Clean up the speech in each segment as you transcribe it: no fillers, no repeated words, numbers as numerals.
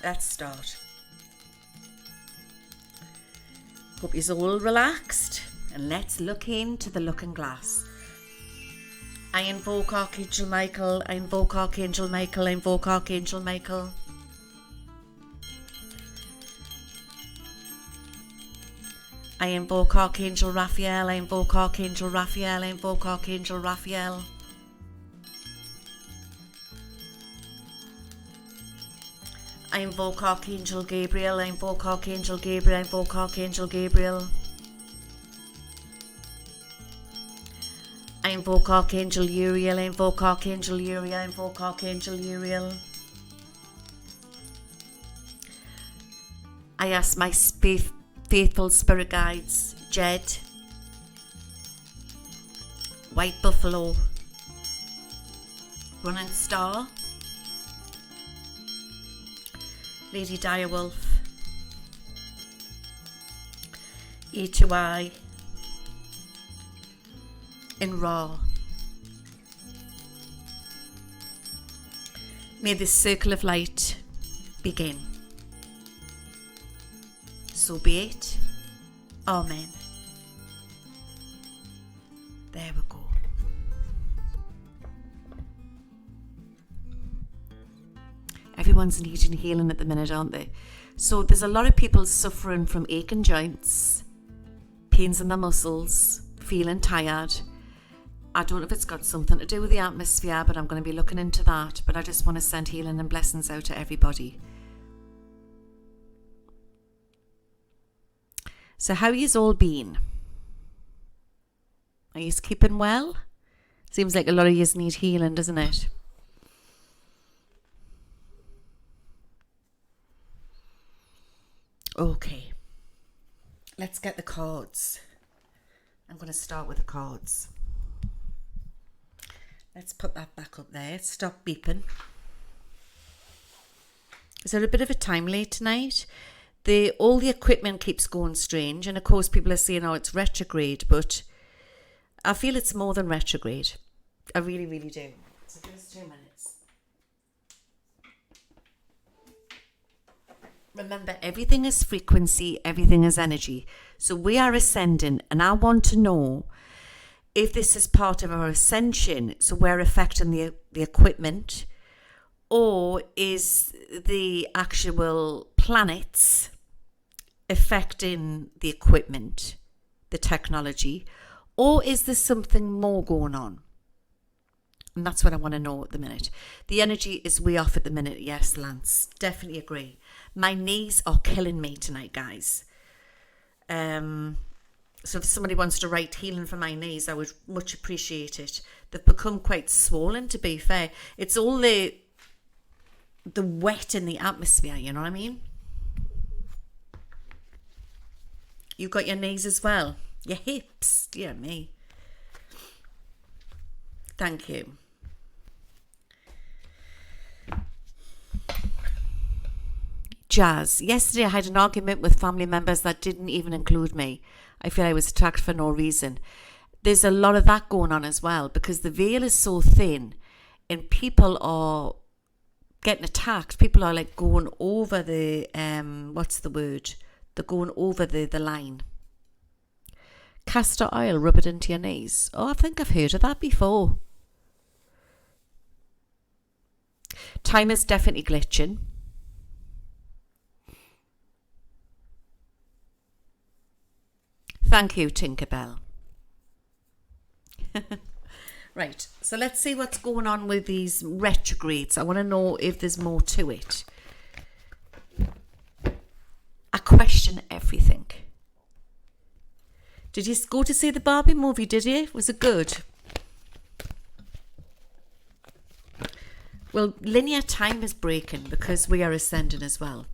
let's start. Hope you're all relaxed, and let's look into the looking glass. I invoke Archangel Michael, I invoke Archangel Michael, I invoke Archangel Michael. I invoke Archangel Raphael, I invoke Archangel Raphael, I invoke Archangel Raphael. I invoke Archangel Gabriel, I invoke Archangel Gabriel, I invoke Archangel Gabriel. I invoke Archangel Uriel, I invoke Archangel Uriel, I invoke Archangel Uriel. I ask my faithful spirit guides, Jed, White Buffalo, Running Star, Lady Direwolf, E2I, and Ra. May this circle of light begin. So be it. Amen. There we go. Everyone's needing healing at the minute, aren't they? So there's a lot of people suffering from aching joints, pains in the muscles, feeling tired. I don't know if it's got something to do with the atmosphere, but I'm going to be looking into that. But I just want to send healing and blessings out to everybody. So how yous all been? Are yous keeping well? Seems like a lot of yous need healing, doesn't it? Okay. Let's get the cards. I'm going to start with the cards. Let's put that back up there. Stop beeping. Is there a bit of a time late tonight? All the equipment keeps going strange, and of course people are saying, oh, it's retrograde, but I feel it's more than retrograde. I really, really do. So give us 2 minutes. Remember, everything is frequency, everything is energy. So we are ascending, and I want to know if this is part of our ascension, so we're affecting the equipment, or is the actual planets affecting the equipment, the technology, or is there something more going on? And that's what I want to know at the minute. The energy is way off at the minute. Yes, Lance, definitely agree. My knees are killing me tonight, guys. So if somebody wants to write healing for my knees, I would much appreciate it. They've become quite swollen, to be fair. It's all the wet in the atmosphere, you know what I mean? You've got your knees as well. Your hips, dear me. Thank you. Jazz. Yesterday I had an argument with family members that didn't even include me. I feel I was attacked for no reason. There's a lot of that going on as well, because the veil is so thin and people are getting attacked. People are like going over the, what's the word? They're going over the line. Castor oil, rub it into your knees. Oh, I think I've heard of that before. Time is definitely glitching. Thank you, Tinkerbell. Right, so let's see what's going on with these retrogrades. I want to know if there's more to it. I question everything. Did you go to see the Barbie movie, did you? Was it good? Well, linear time is breaking because we are ascending as well.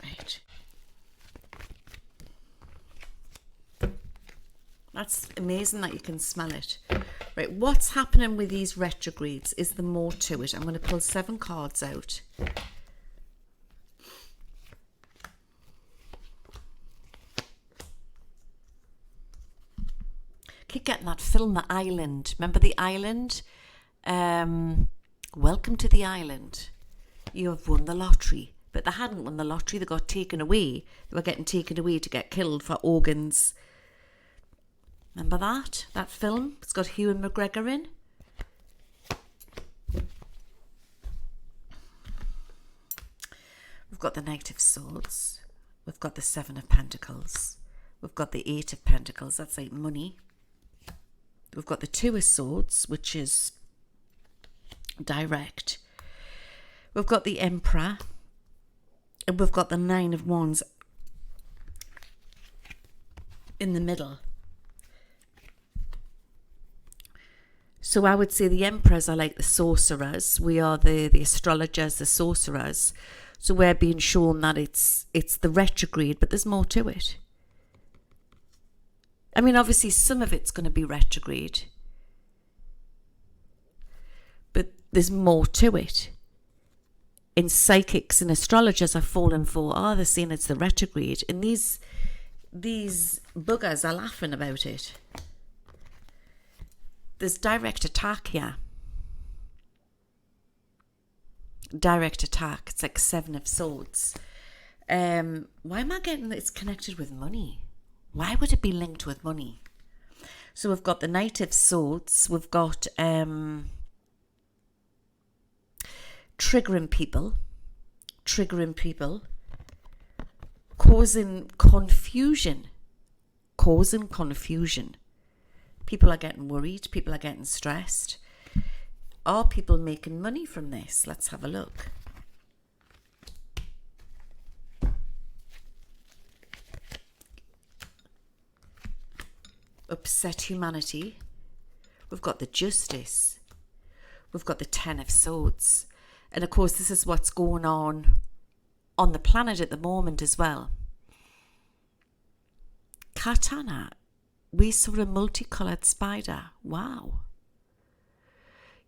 Right. That's amazing that you can smell it. Right, what's happening with these retrogrades? Is there more to it? I'm going to pull 7 cards out. Keep getting that film, The Island. Remember The Island? Welcome to the island. You have won the lottery. But they hadn't won the lottery. They got taken away. They were getting taken away to get killed for organs. Remember that? That film? It's got Ewan McGregor in. We've got the Knight of Swords. We've got the Seven of Pentacles. We've got the Eight of Pentacles. That's like money. We've got the Two of Swords, which is direct. We've got the Emperor. And we've got the Nine of Wands in the middle. So I would say the Emperors are like the sorcerers. We are the astrologers, the sorcerers. So we're being shown that it's the retrograde, but there's more to it. I mean, obviously some of it's going to be retrograde, but there's more to it. And psychics and astrologers are falling for, they're saying it's the retrograde. And these buggers are laughing about it. There's direct attack here. Direct attack. It's like Seven of Swords. Why am I getting that it's connected with money? Why would it be linked with money? So we've got the Knight of Swords. We've got triggering people, causing confusion. People are getting worried. People are getting stressed. Are people making money from this? Let's have a look. Upset humanity. We've got the Justice. We've got the Ten of Swords. And of course, this is what's going on the planet at the moment as well. Katana. We saw a multicoloured spider. Wow.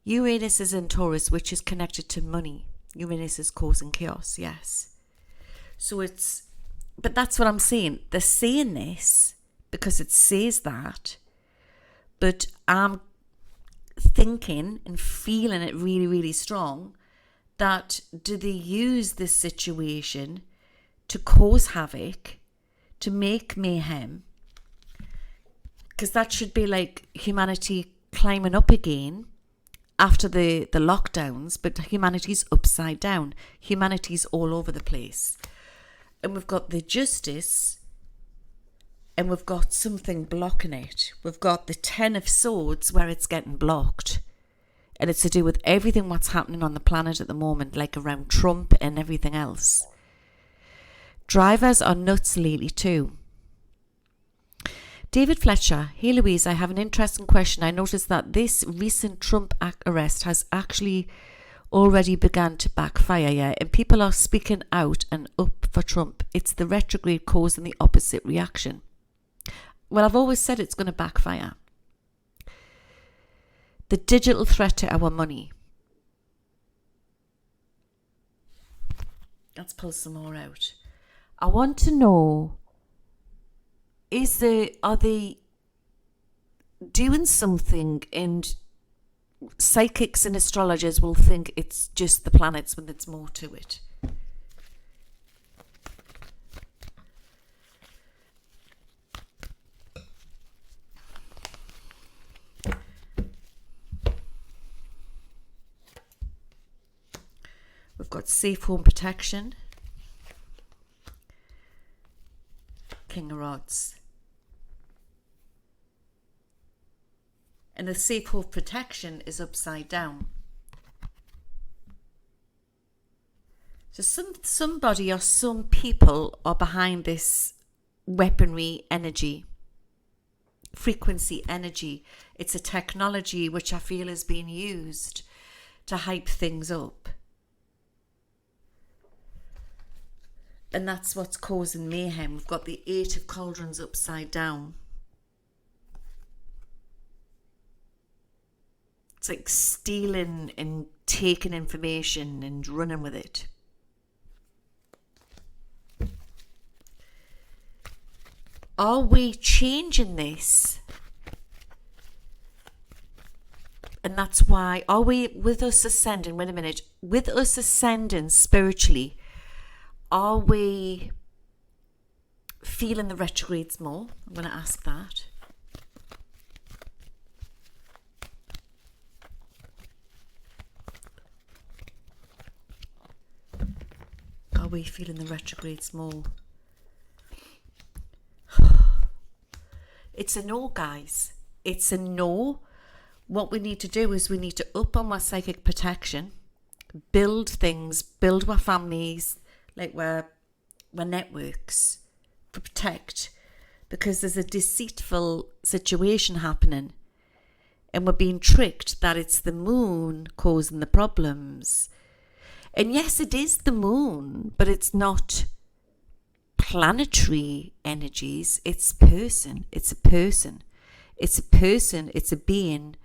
Uranus is in Taurus, which is connected to money. Uranus is causing chaos, yes. So but that's what I'm saying. They're saying this because it says that, but I'm thinking and feeling it really, really strong that do they use this situation to cause havoc, to make mayhem? Because that should be like humanity climbing up again after the lockdowns, but humanity's upside down. Humanity's all over the place. And we've got the Justice, and we've got something blocking it. We've got the Ten of Swords where it's getting blocked. And it's to do with everything what's happening on the planet at the moment, like around Trump and everything else. Drivers are nuts lately too. David Fletcher, hey Louise, I have an interesting question. I noticed that this recent Trump arrest has actually already begun to backfire, yeah, and people are speaking out and up for Trump. It's the retrograde causing the opposite reaction. Well, I've always said it's going to backfire. The digital threat to our money. Let's pull some more out. I want to know, are they doing something, and psychics and astrologers will think it's just the planets when there's more to it? We've got safe home protection. King of Rods. And the safe home protection is upside down. So somebody or some people are behind this weaponry energy, frequency energy. It's a technology which I feel is being used to hype things up. And that's what's causing mayhem. We've got the Eight of Cauldrons upside down. It's like stealing and taking information and running with it. Are we changing this And that's why, are we, with us ascending, wait a minute, with us ascending spiritually, are we feeling the retrogrades more? I'm going to ask that. Are we feeling the retrogrades more? It's a no, guys. It's a no. What we need to do is we need to up on our psychic protection, build things, build our families, like our networks, protect, because there's a deceitful situation happening and we're being tricked that it's the moon causing the problems. And yes, it is the moon, but it's not planetary energies. It's person. It's a person. It's a person. It's a being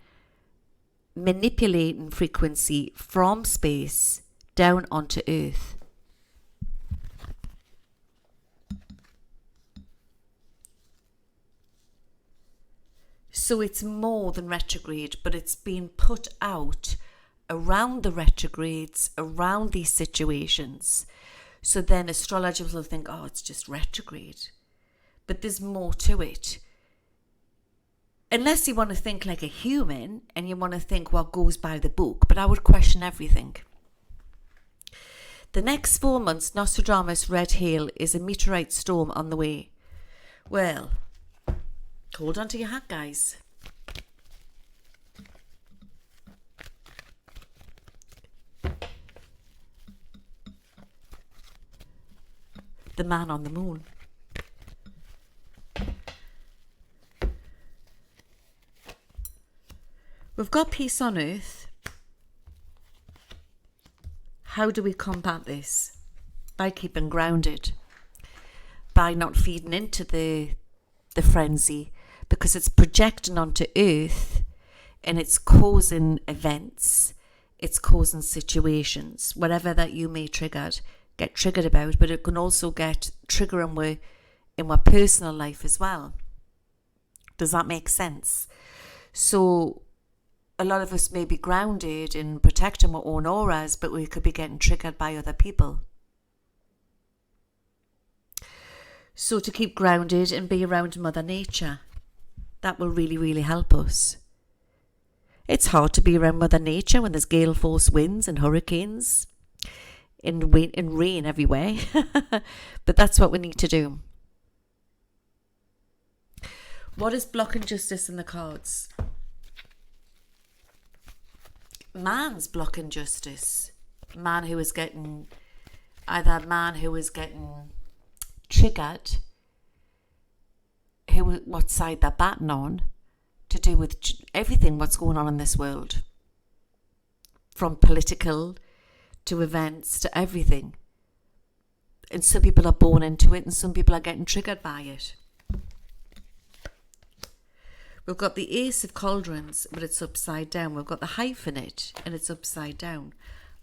manipulating frequency from space down onto Earth. So it's more than retrograde, but it's being put out around the retrogrades, around these situations. So then astrologers will think, oh, it's just retrograde. But there's more to it. Unless you want to think like a human and you want to think what goes by the book, but I would question everything. The next 4 months, Nostradamus Red Hail is a meteorite storm on the way. Well, hold on to your hat, guys. The man on the moon. We've got peace on earth. How do we combat this? By keeping grounded. By not feeding into the frenzy, because it's projecting onto earth and it's causing events, it's causing situations, whatever that you may get triggered about, but it can also get triggering in our personal life as well. Does that make sense? So a lot of us may be grounded in protecting our own auras, but we could be getting triggered by other people. So to keep grounded and be around Mother Nature, that will really, really help us. It's hard to be around Mother Nature when there's gale force winds and hurricanes and rain everywhere. But that's what we need to do. What is blocking justice in the cards? Man's blocking justice. Man who is getting triggered, what side they're batting on, to do with everything what's going on in this world, from political to events to everything. And some people are born into it and some people are getting triggered by it. We've got the Ace of Cauldrons, but it's upside down. We've got the Hyphenate and it's upside down.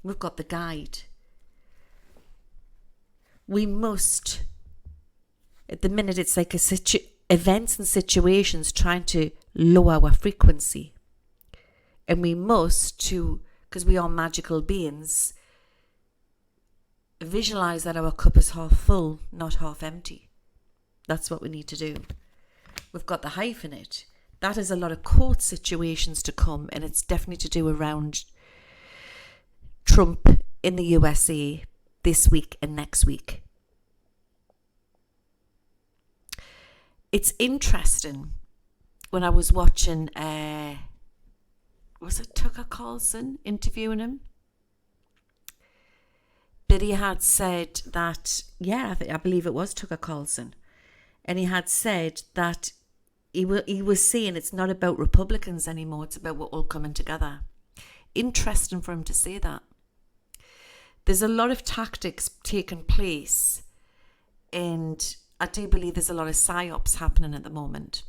We've got the Guide. We must, at the minute, it's like events and situations trying to lower our frequency. And we must, because we are magical beings, visualize that our cup is half full, not half empty. That's what we need to do. We've got the Hyphenate. That is a lot of court situations to come, and it's definitely to do around Trump in the USA this week and next week. It's interesting when I was watching, was it Tucker Carlson interviewing him? But he had said that, I believe it was Tucker Carlson, and he had said that he was saying it's not about Republicans anymore, it's about we're all coming together. Interesting for him to say that. There's a lot of tactics taking place, and I do believe there's a lot of psyops happening at the moment.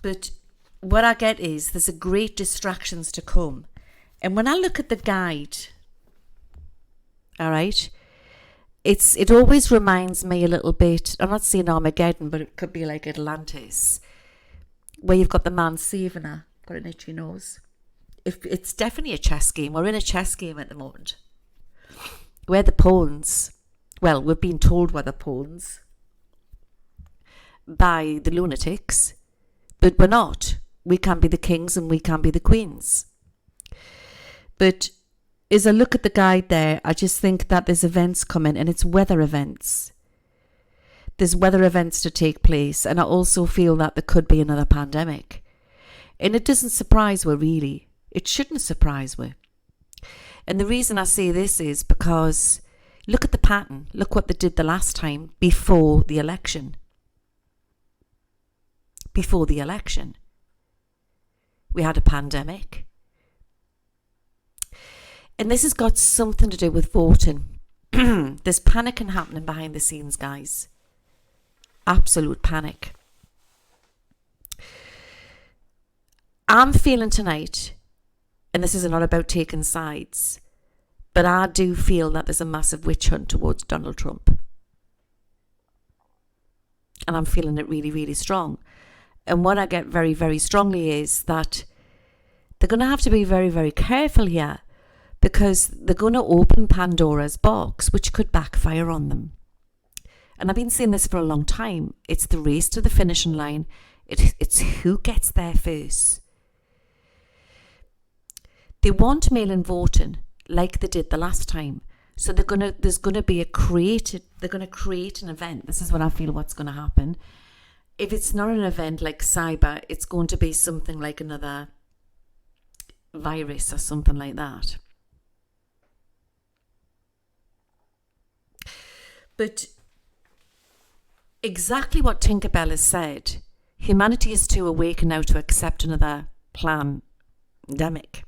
But what I get is there's a great distractions to come. And when I look at the Guide, all right, it always reminds me a little bit, I'm not saying Armageddon, but it could be like Atlantis. where you've got the man saving her, got an itchy nose. If it's definitely a chess game. We're in a chess game at the moment. We're the pawns. Well, we've been told we're the pawns by the lunatics, but we're not. We can be the kings and we can be the queens. But as I look at the guide there, I just think that there's events coming, and it's weather events. There's weather events to take place, and I also feel that there could be another pandemic. And it doesn't surprise me, really. It shouldn't surprise me. And the reason I say this is because look at the pattern. Look what they did the last time before the election. Before the election, we had a pandemic. And this has got something to do with voting. There's panicking happening behind the scenes, guys. Absolute panic. I'm feeling tonight, and this is not about taking sides, but I do feel that there's a massive witch hunt towards Donald Trump. And I'm feeling it really, really strong. And what I get very, very strongly is that they're going to have to be very, very careful here, because they're going to open Pandora's box, which could backfire on them. And I've been saying this for a long time. It's the race to the finishing line. It's who gets there first. They want mail-in voting like they did the last time. So they're going to create an event. This is what I feel what's going to happen. If it's not an event like cyber, it's going to be something like another virus or something like that. But exactly what Tinkerbell has said, humanity is too awakened now to accept another pandemic.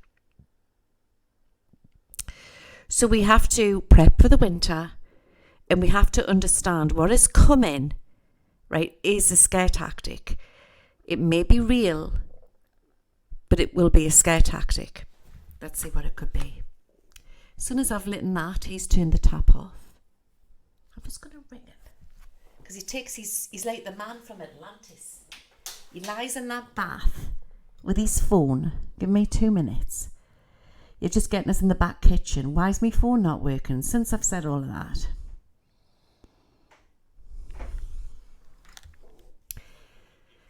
So we have to prep for the winter, and we have to understand what is coming, right, is a scare tactic. It may be real, but it will be a scare tactic. Let's see what it could be. As soon as I've lit that, he's turned the tap off. I'm just going to ring him. Because he's like the man from Atlantis. He lies in that bath with his phone. Give me 2 minutes. You're just getting us in the back kitchen. Why is my phone not working? Since I've said all of that.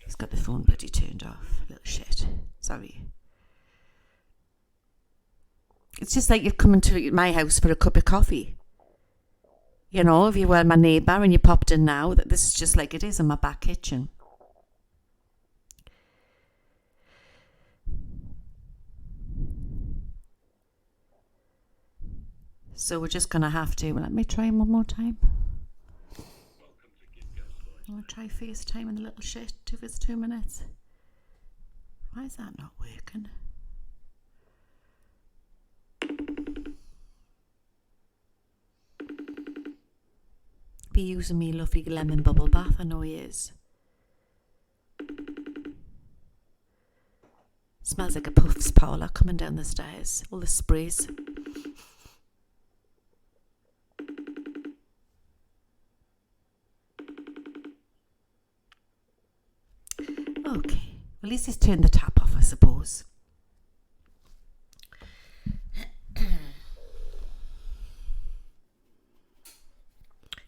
He's got the phone bloody turned off. Little shit. Sorry. It's just like you're coming to my house for a cup of coffee. You know, if you were my neighbour and you popped in now, that this is just like it is in my back kitchen. So we're just going to have to, let me try him one more time. I'm going to try FaceTime in the little shit if it's 2 minutes. Why is that not working? Be using me lovely lemon bubble bath, I know he is. Smells like a Puffs parlour coming down the stairs. All the sprays. Okay, well, at least he's turned the tap off, I suppose.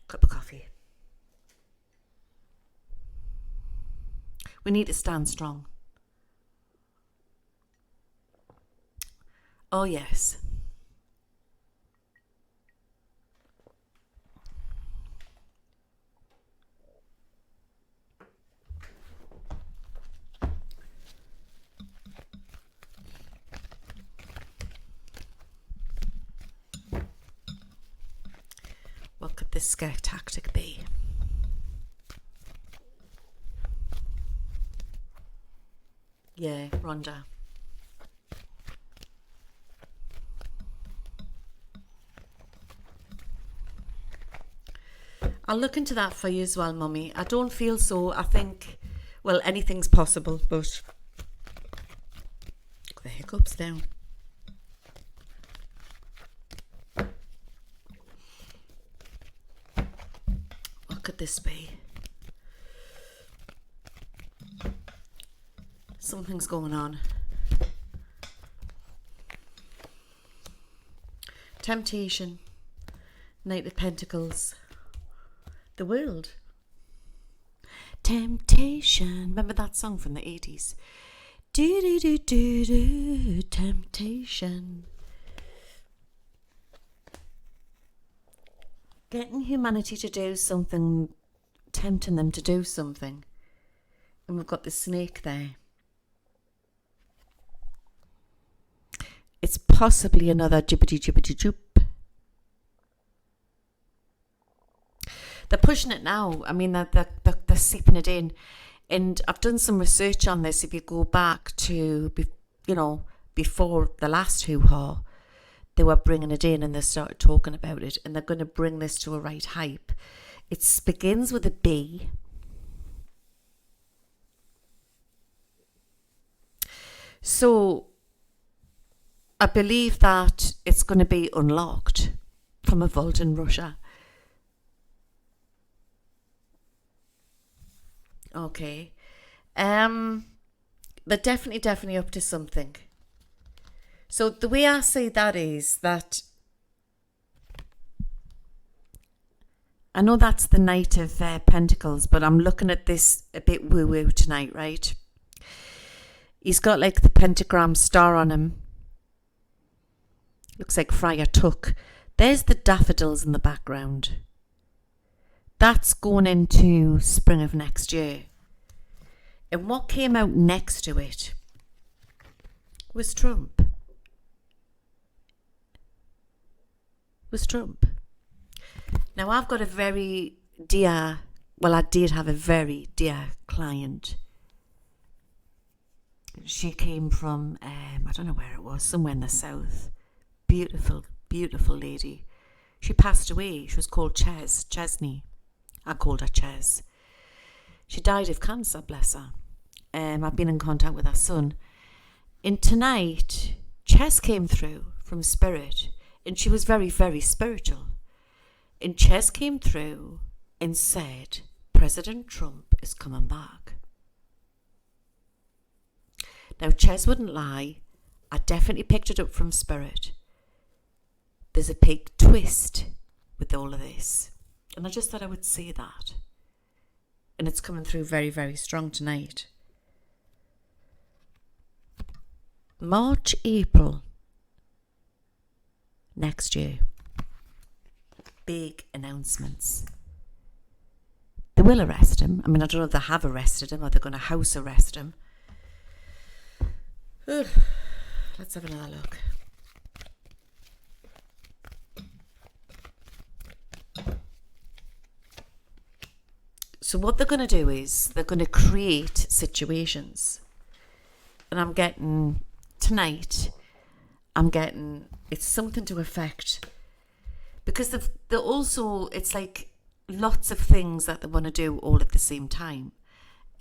Cup of coffee. We need to stand strong. Oh, yes. What could this scare tactic be? Yeah, Rhonda. I'll look into that for you as well, Mummy. I don't feel so. I think, well, anything's possible, but the hiccups down. What could this be? Something's going on. Temptation. Knight of Pentacles. The World. Temptation. Remember that song from the 80s? Do do do do do. Temptation. Getting humanity to do something, tempting them to do something. And we've got the snake there. It's possibly another jibbity jibbity joop. They're pushing it now. I mean, they're seeping it in. And I've done some research on this. If you go back to, before the last hoo-ha, they were bringing it in and they started talking about it. And they're going to bring this to a right hype. It begins with a B. So I believe that it's going to be unlocked from a vault in Russia. Okay. They're definitely up to something. So the way I say that is that I know that's the Knight of Pentacles, but I'm looking at this a bit woo-woo tonight, right? He's got like the pentagram star on him. Looks like Friar Tuck. There's the daffodils in the background. That's going into spring of next year. And what came out next to it was Trump. Now, I've got a very dear, I did have a very dear client. She came from, I don't know where it was, somewhere in the south. Beautiful, beautiful lady. She passed away. She was called Chesney. I called her Ches. She died of cancer, bless her. I've been in contact with her son. And tonight, Ches came through from spirit. And she was very, very spiritual. And Ches came through and said, President Trump is coming back. Now, Ches wouldn't lie. I definitely picked it up from spirit. There's a big twist with all of this. And I just thought I would say that. And it's coming through very, very strong tonight. March, April next year. Big announcements. They will arrest him. I mean, I don't know if they have arrested him or they're going to house arrest him. Ugh. Let's have another look. So what they're going to do is they're going to create situations. And I'm getting, tonight, it's something to affect. Because they're also, it's like lots of things that they want to do all at the same time.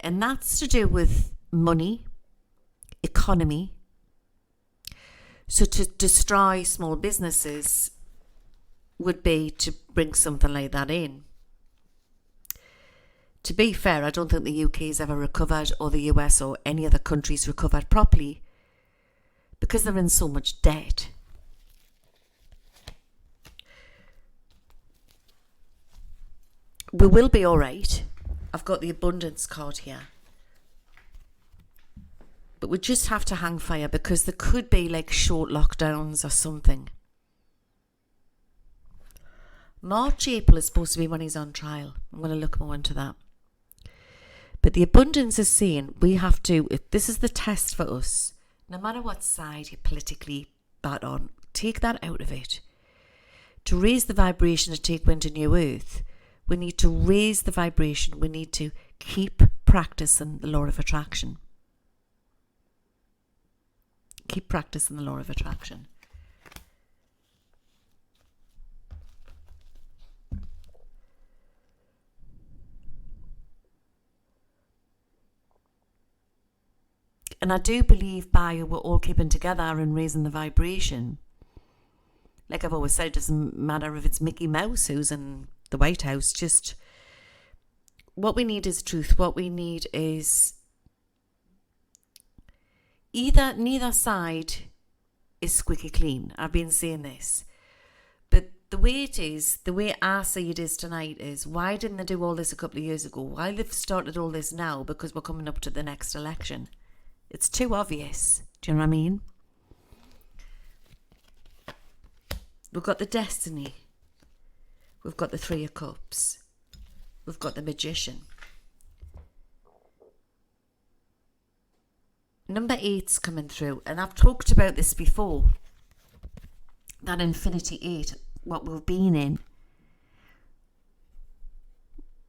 And that's to do with money, economy. So to destroy small businesses would be to bring something like that in. To be fair, I don't think the UK has ever recovered, or the US or any other countries recovered properly, because they're in so much debt. We will be all right. I've got the abundance card here. But we just have to hang fire, because there could be like short lockdowns or something. March, April is supposed to be when he's on trial. I'm going to look more into that. But the abundance is saying we have to, if this is the test for us, no matter what side you politically bat on, take that out of it. To raise the vibration to take wind to new earth, we need to raise the vibration. We need to keep practicing the law of attraction. Keep practicing the law of attraction. And I do believe by we're all keeping together and raising the vibration. Like I've always said, it doesn't matter if it's Mickey Mouse who's in the White House. Just what we need is truth. What we need is neither side is squeaky clean. I've been saying this. But the way it is, the way I see it is tonight is, why didn't they do all this a couple of years ago? Why they've started all this now? Because we're coming up to the next election. It's too obvious. Do you know what I mean? We've got the Destiny. We've got the Three of Cups. We've got the Magician. Number 8's coming through, and I've talked about this before. That Infinity 8, what we've been in.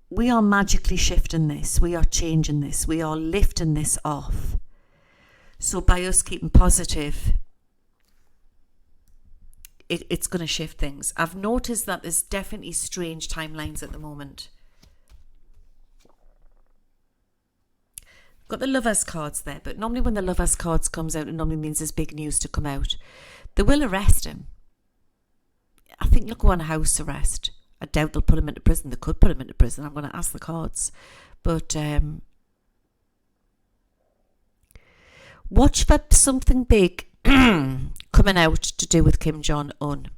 We are magically shifting this. We are changing this. We are lifting this off. So by us keeping positive, it's going to shift things. I've noticed that there's definitely strange timelines at the moment. Got the Lovers cards there, but normally when the Lovers cards comes out, it normally means there's big news to come out. They will arrest him. I think they'll go on house arrest. I doubt they'll put him into prison. They could put him into prison. I'm going to ask the cards. But watch for something big coming out to do with Kim Jong-un.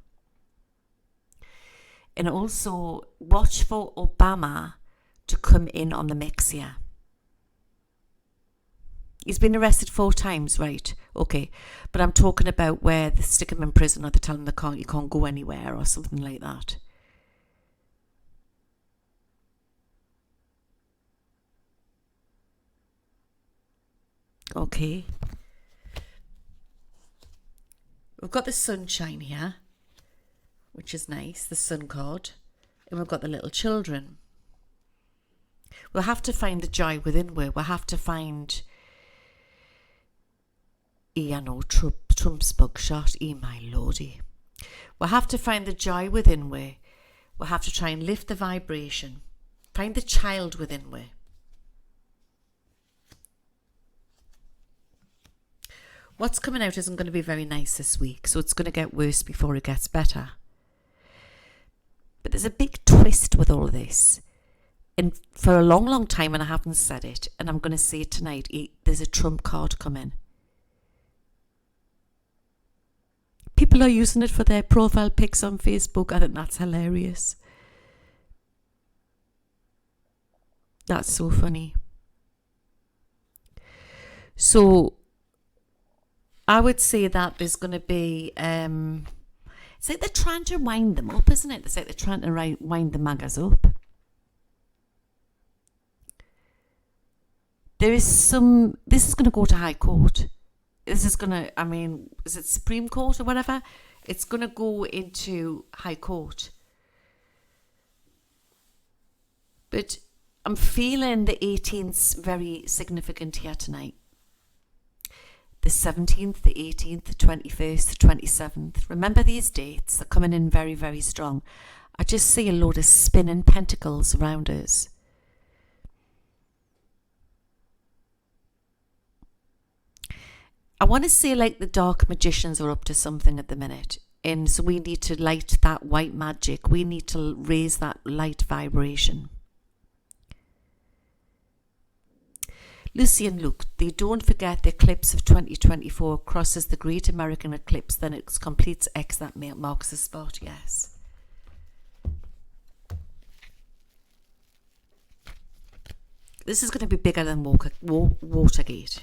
And also watch for Obama to come in on the mix here. He's been arrested 4 times, right? Okay. But I'm talking about where they stick him in prison or they tell him you can't go anywhere or something like that. Okay. We've got the sunshine here, which is nice, the sun card. And we've got the little children. We'll have to find the joy within we'll have to find... I know, Trump's mugshot, my lordy. We'll have to find the joy within we. We'll have to try and lift the vibration. Find the child within we. What's coming out isn't going to be very nice this week, so it's going to get worse before it gets better. But there's a big twist with all of this. And for a long, long time, and I haven't said it, and I'm going to say it tonight, there's a Trump card coming. People are using it for their profile pics on Facebook. I think that's hilarious. That's so funny. So I would say that there's going to be... it's like they're trying to wind them up, isn't it? It's like they're trying to wind the MAGAs up. This is going to go to High Court. This is going to, is it Supreme Court or whatever? It's going to go into High Court. But I'm feeling the 18th very significant here tonight. The 17th, the 18th, the 21st, the 27th. Remember these dates. They're coming in very, very strong. I just see a load of spinning pentacles around us. I want to say like the dark magicians are up to something at the minute. And so we need to light that white magic. We need to raise that light vibration. Lucy and Luke, they don't forget the eclipse of 2024 crosses the Great American Eclipse, then it completes X that marks the spot, yes. This is going to be bigger than Watergate.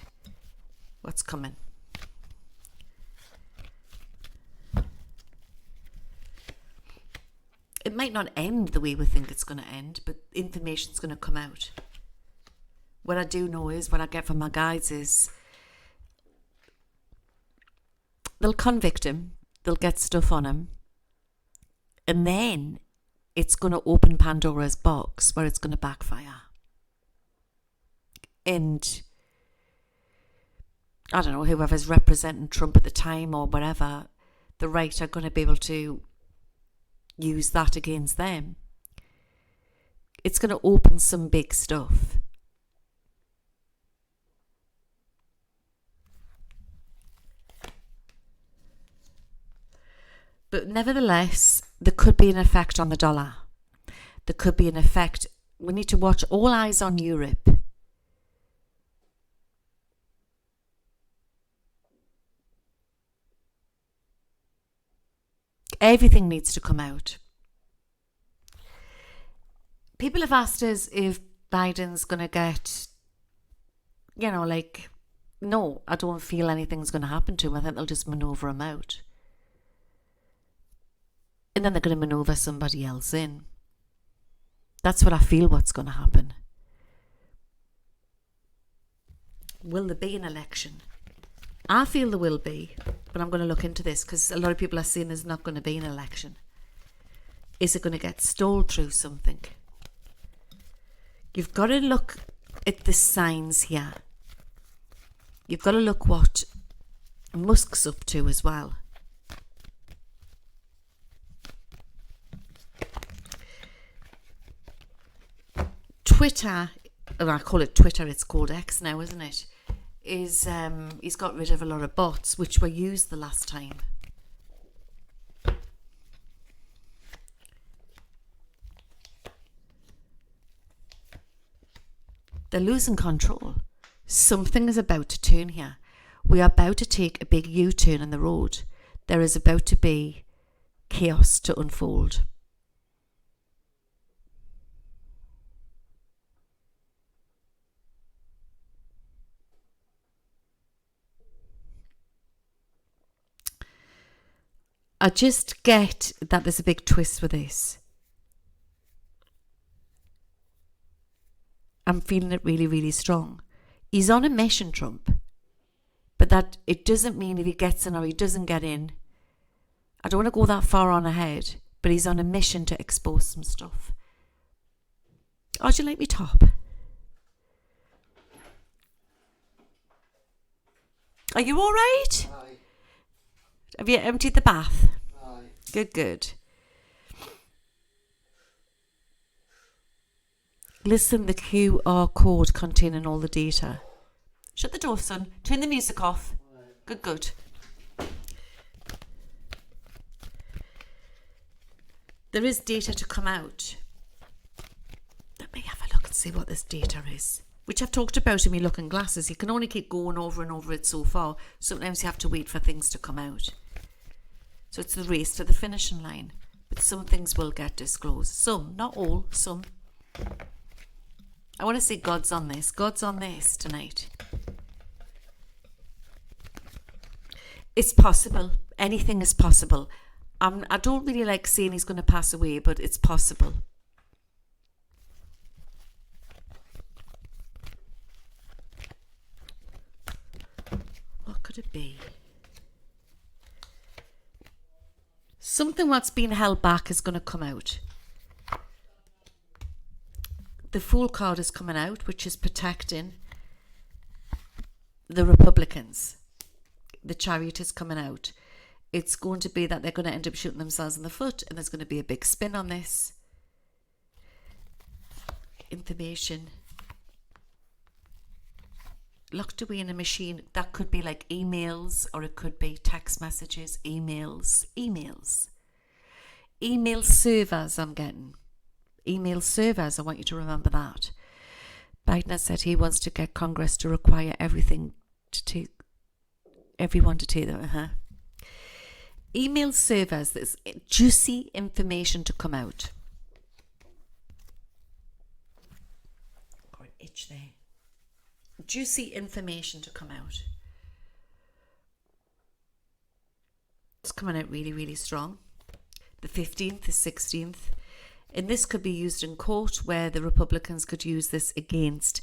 What's coming? It might not end the way we think it's going to end, but information's going to come out. What I do know is, what I get from my guides is, they'll convict him, they'll get stuff on him, and then it's going to open Pandora's box where it's going to backfire. And I don't know, whoever's representing Trump at the time or whatever, the right are going to be able to use that against them. It's going to open some big stuff. But nevertheless, there could be an effect on the dollar. There could be an effect. We need to watch, all eyes on Europe. Everything needs to come out. People have asked us if Biden's going to get, no, I don't feel anything's going to happen to him. I think they'll just manoeuvre him out. And then they're going to manoeuvre somebody else in. That's what I feel what's going to happen. Will there be an election? I feel there will be, but I'm going to look into this because a lot of people are saying there's not going to be an election. Is it going to get stalled through something? You've got to look at the signs here. You've got to look what Musk's up to as well. Twitter, I call it Twitter, it's called X now, isn't it? He's got rid of a lot of bots which were used the last time. They're losing control. Something is about to turn here. We are about to take a big U-turn in the road. There is about to be chaos to unfold. I just get that there's a big twist with this. I'm feeling it really, really strong. He's on a mission, Trump. But that it doesn't mean if he gets in or he doesn't get in. I don't want to go that far on ahead, but he's on a mission to expose some stuff. Oh, do you like me top? Are you all right? Aye. Have you emptied the bath? Aye. Good. Listen, the QR code containing all the data. Shut the door, son. Turn the music off. Aye. Good. There is data to come out. Let me have a look and see what this data is. Which I've talked about in my looking glasses. You can only keep going over and over it so far. Sometimes you have to wait for things to come out. So it's the race to the finishing line. But some things will get disclosed. Some, not all, some. I want to say God's on this. God's on this tonight. It's possible. Anything is possible. I don't really like saying he's going to pass away, but it's possible. What could it be? Something that's been held back is going to come out. The Fool card is coming out, which is protecting the Republicans. The Chariot is coming out. It's going to be that they're going to end up shooting themselves in the foot, and there's going to be a big spin on this. Information locked away in a machine. That could be like emails, or it could be text messages, email servers I'm getting. Email servers, I want you to remember that. Biden has said he wants to get Congress to require everyone to take them. Email servers, there's juicy information to come out. Got an itch there. Juicy information to come out. It's coming out really, really strong. The 15th, the 16th. And this could be used in court where the Republicans could use this against.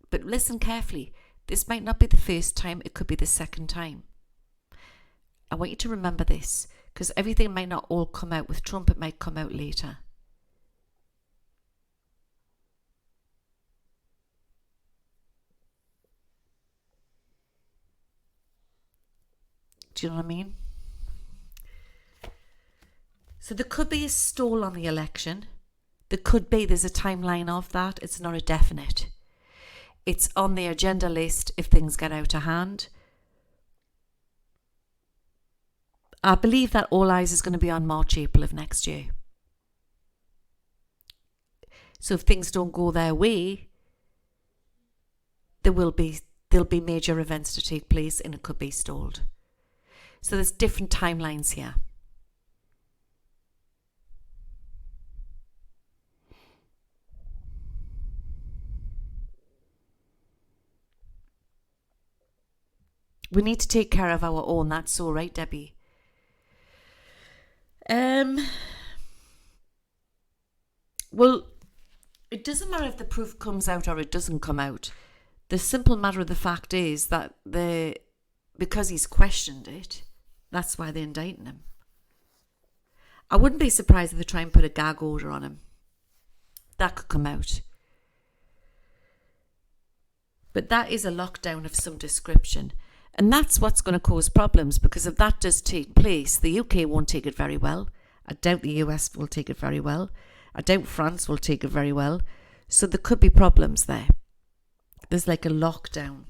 But listen carefully. This might not be the first time. It could be the second time. I want you to remember this, because everything might not all come out with Trump. It might come out later. Do you know what I mean? So there could be a stall on the election. There could be. There's a timeline of that. It's not a definite. It's on the agenda list if things get out of hand. I believe that all eyes is going to be on March, April of next year. So if things don't go their way, there'll be major events to take place, and it could be stalled. So there's different timelines here. We need to take care of our own. That's all right, Debbie. Well, it doesn't matter if the proof comes out or it doesn't come out. The simple matter of the fact is that because he's questioned it, that's why they're indicting him. I wouldn't be surprised if they try and put a gag order on him. That could come out. But that is a lockdown of some description. And that's what's going to cause problems, because if that does take place, the UK won't take it very well. I doubt the US will take it very well. I doubt France will take it very well. So there could be problems there. There's like a lockdown.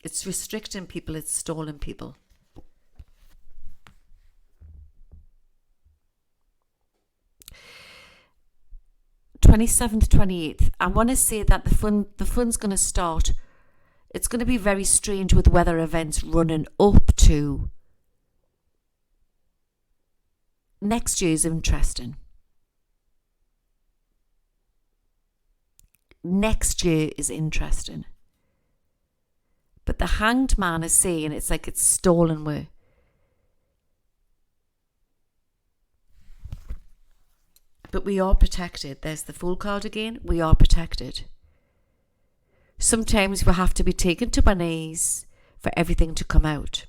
It's restricting people, it's stalling people. (27th, 28th). I want to say that the fun's going to start. It's going to be very strange with weather events running up to. Next year is interesting. Next year is interesting. But the Hanged Man is saying it's like it's stolen work. But we are protected. There's the Fool card again. We are protected. Sometimes we have to be taken to our knees for everything to come out.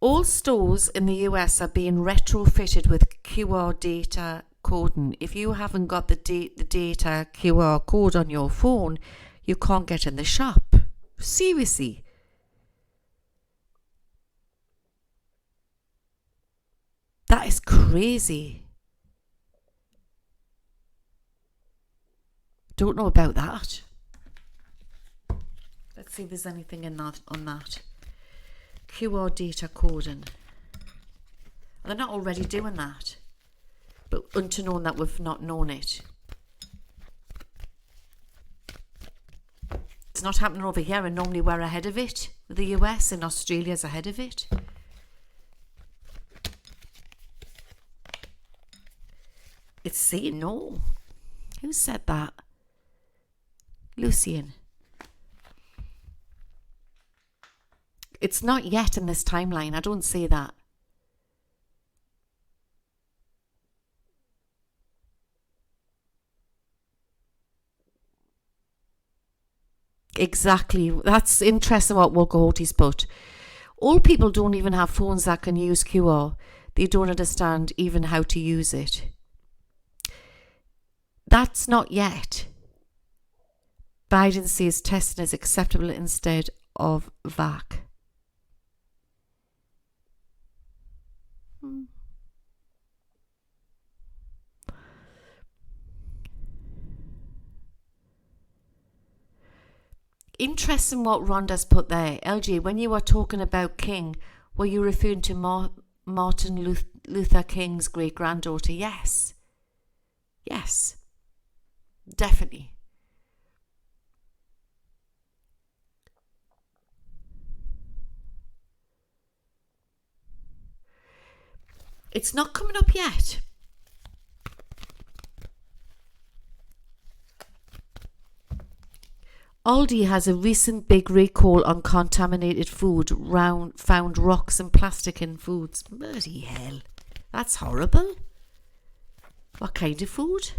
All stores in the US are being retrofitted with QR data coding. If you haven't got the data QR code on your phone, you can't get in the shop. Seriously. That is crazy. Don't know about that. Let's see if there's anything in that on that. QR data coding. They're not already doing that, but unknown that we've not known it. It's not happening over here, and normally we're ahead of it. The US and Australia's ahead of it. It's saying no. Who said that? Lucian. It's not yet in this timeline. I don't say that. Exactly. That's interesting what Walker-Horty's put. All people don't even have phones that can use QR. They don't understand even how to use it. That's not yet. Biden says testing is acceptable instead of VAC. Interesting what Rhonda's put there. LG, when you were talking about King, were you referring to Martin Luther King's great-granddaughter? Yes. Yes. Definitely. It's not coming up yet. Aldi has a recent big recall on contaminated food. Found rocks and plastic in foods. Bloody hell. That's horrible. What kind of food?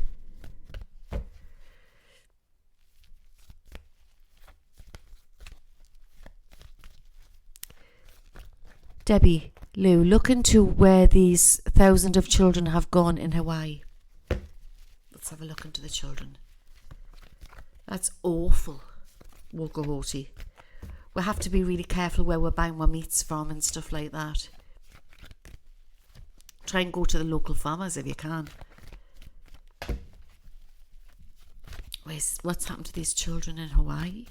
Debbie, Lou, look into where these thousands of children have gone in Hawaii. Let's have a look into the children. That's awful, Walker-Horty. We have to be really careful where we're buying our meats from and stuff like that. Try and go to the local farmers if you can. What's happened to these children in Hawaii?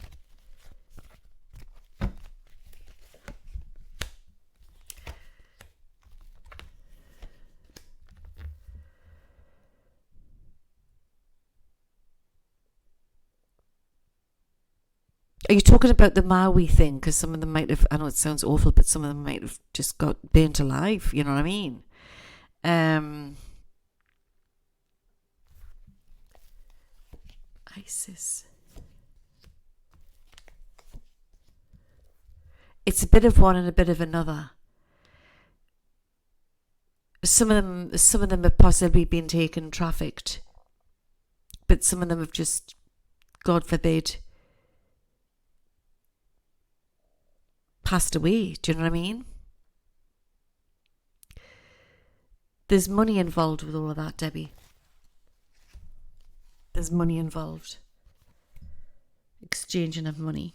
Are you talking about the Maui thing? Because some of them might have, I know it sounds awful, but some of them might have just got burnt alive, you know what I mean? crisis. It's a bit of one and a bit of another. Some of them have possibly been taken trafficked, but some of them have just, God forbid, passed away. Do you know what I mean? There's money involved with all of that, Debbie. There's money involved. Exchanging of money.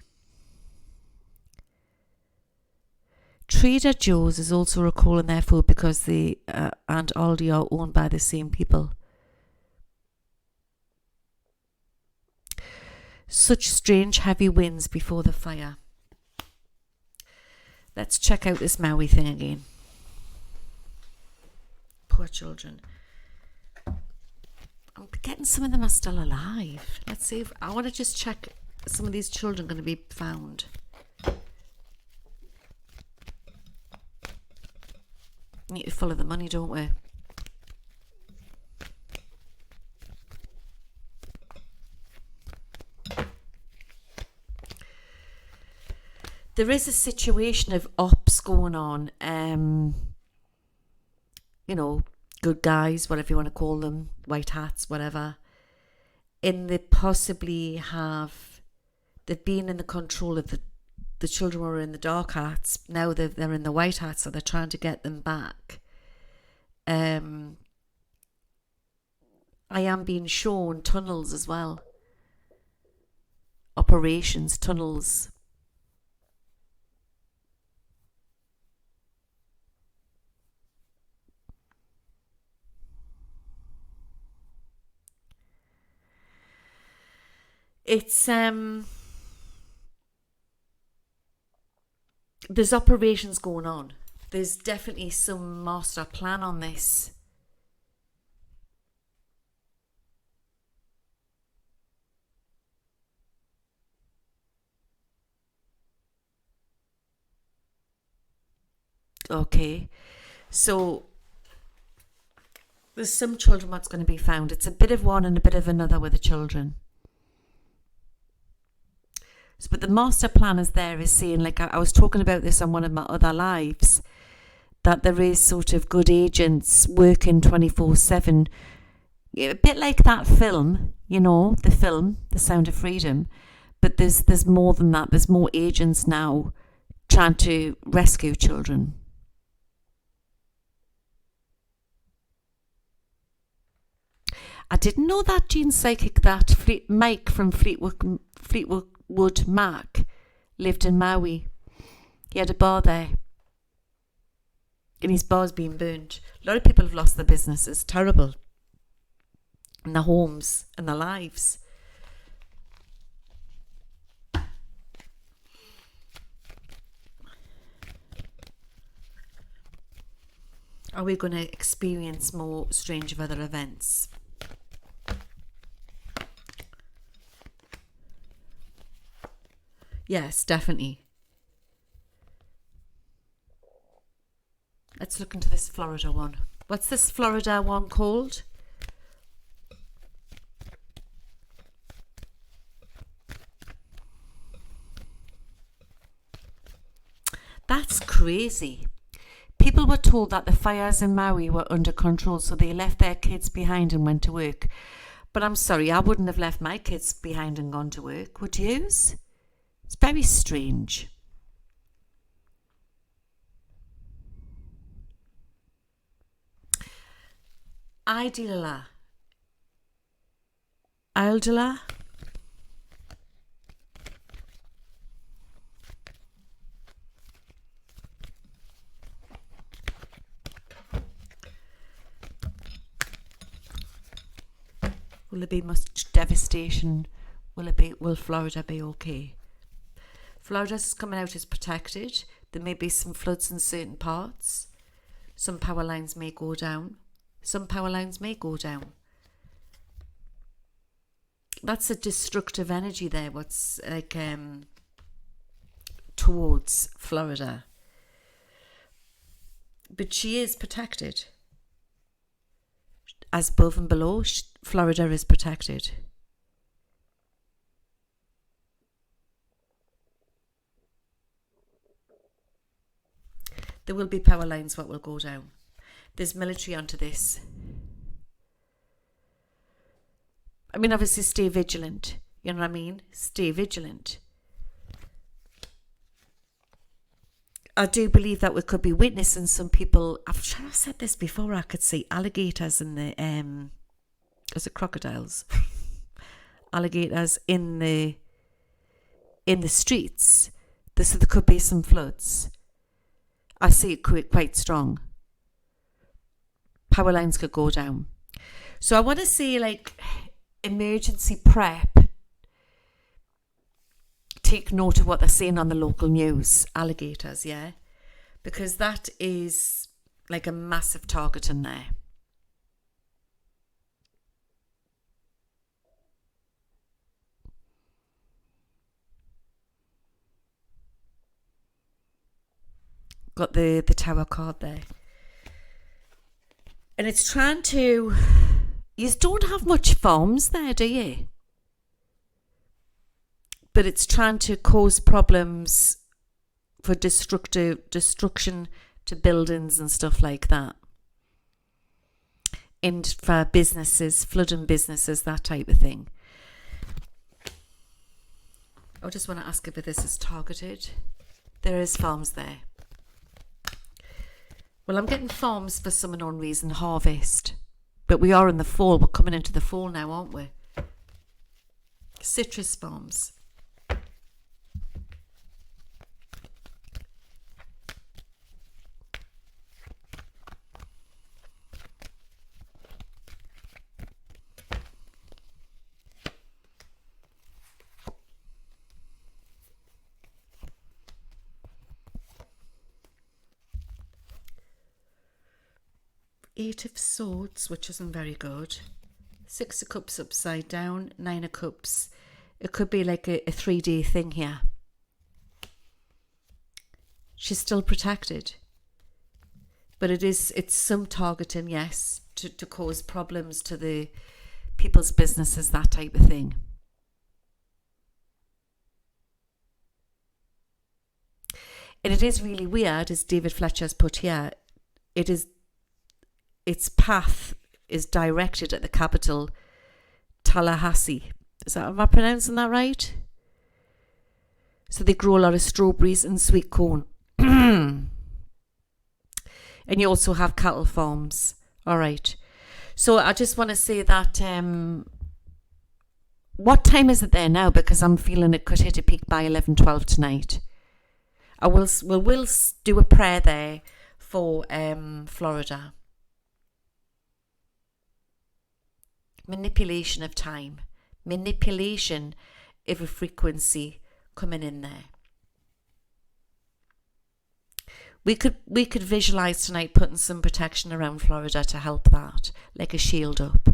Trader Joe's is also recalling their food because they and Aldi are owned by the same people. Such strange heavy winds before the fire. Let's check out this Maui thing again. Poor children. I'm getting some of them are still alive. Let's see if I want to just check some of these children going to be found. Need to follow the money, don't we? There is a situation of ops going on. You know, good guys, whatever you want to call them, white hats, whatever. And they possibly have, they've been in the control of the children were in the dark hats. Now they're in the white hats, so they're trying to get them back. I am being shown tunnels as well. Operations, tunnels. It's there's operations going on. There's definitely some master plan on this. Okay, so there's some children what's going to be found. It's a bit of one and a bit of another with the children. So, but the master plan is there is saying, like I was talking about this on one of my other lives, that there is sort of good agents working 24/7. A bit like that film, you know, the film, The Sound of Freedom. But there's more than that. There's more agents now trying to rescue children. I didn't know that Gene Psychic, that Mike from Fleetwood Mac lived in Maui. He had a bar there. And his bar's been burnt. A lot of people have lost their businesses. Terrible. And their homes and their lives. Are we going to experience more strange weather events? Yes, definitely. Let's look into this Florida one. What's this Florida one called? That's crazy. People were told that the fires in Maui were under control, so they left their kids behind and went to work. But I'm sorry, I wouldn't have left my kids behind and gone to work, would yous? It's very strange. Idalia. Will there be much devastation? Will Florida be okay? Florida's coming out as protected. There may be some floods in certain parts. Some power lines may go down. That's a destructive energy there, what's like towards Florida. But she is protected. As above and below, Florida is protected. There will be power lines what will go down. There's military onto this. I mean, obviously stay vigilant. You know what I mean? Stay vigilant. I do believe that we could be witnessing some people. I've said this before. I could see alligators in the is it crocodiles? Alligators in the streets. So there could be some floods. I see it quite strong. Power lines could go down. So I want to say, like, emergency prep. Take note of what they're saying on the local news. Alligators, yeah? Because that is like a massive target in there. Got the tower card there. And it's trying to... You don't have much farms there, do you? But it's trying to cause problems for destruction to buildings and stuff like that. And for businesses, flooding businesses, that type of thing. I just want to ask if this is targeted. There is farms there. Well, I'm getting farms for some unknown reason, harvest. But we are in the fall. We're coming into the fall now, aren't we? Citrus farms. Eight of Swords, which isn't very good. Six of Cups upside down. Nine of Cups. It could be like a 3-day thing here. She's still protected. But it's some targeting, yes, to cause problems to the people's businesses, that type of thing. And it is really weird, as David Fletcher's put here. Its path is directed at the capital, Tallahassee. Am I pronouncing that right? So they grow a lot of strawberries and sweet corn. And you also have cattle farms. All right. So I just want to say that, what time is it there now? Because I'm feeling it could hit a peak by 11:12 tonight. We'll do a prayer there for Florida. Manipulation of time, manipulation of a frequency coming in there. We could visualize tonight putting some protection around Florida to help that, like a shield up.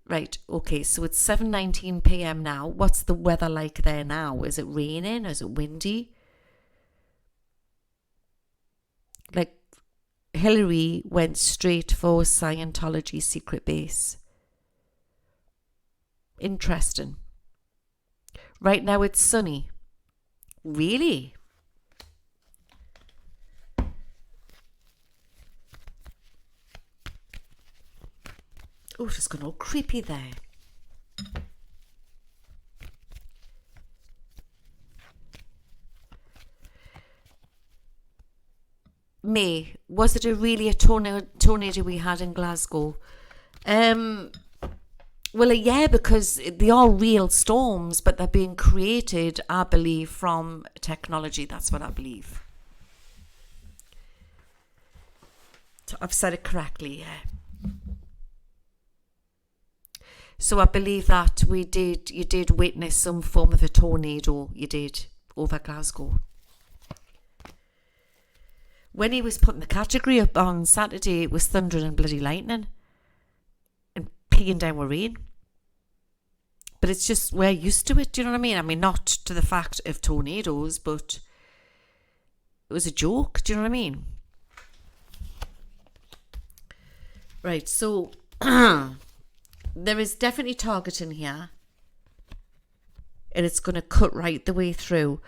Right, okay, so it's 7:19 p.m. now. What's the weather like there now? Is it raining? Is it windy? Like, Hillary went straight for Scientology secret base. Interesting. Right now it's sunny. Really? Oh, it's just gone all creepy there. May, was it really a tornado we had in Glasgow? Well, yeah, because they are real storms, but they're being created, I believe, from technology. That's what I believe. So I've said it correctly, yeah. So I believe that you did witness some form of a tornado, you did, over Glasgow. When he was putting the category up on Saturday, it was thundering and bloody lightning and peeing down with rain. But it's just, we're used to it, do you know what I mean? I mean, not to the fact of tornadoes, but it was a joke, do you know what I mean? Right, so there is definitely targeting here. And it's going to cut right the way through.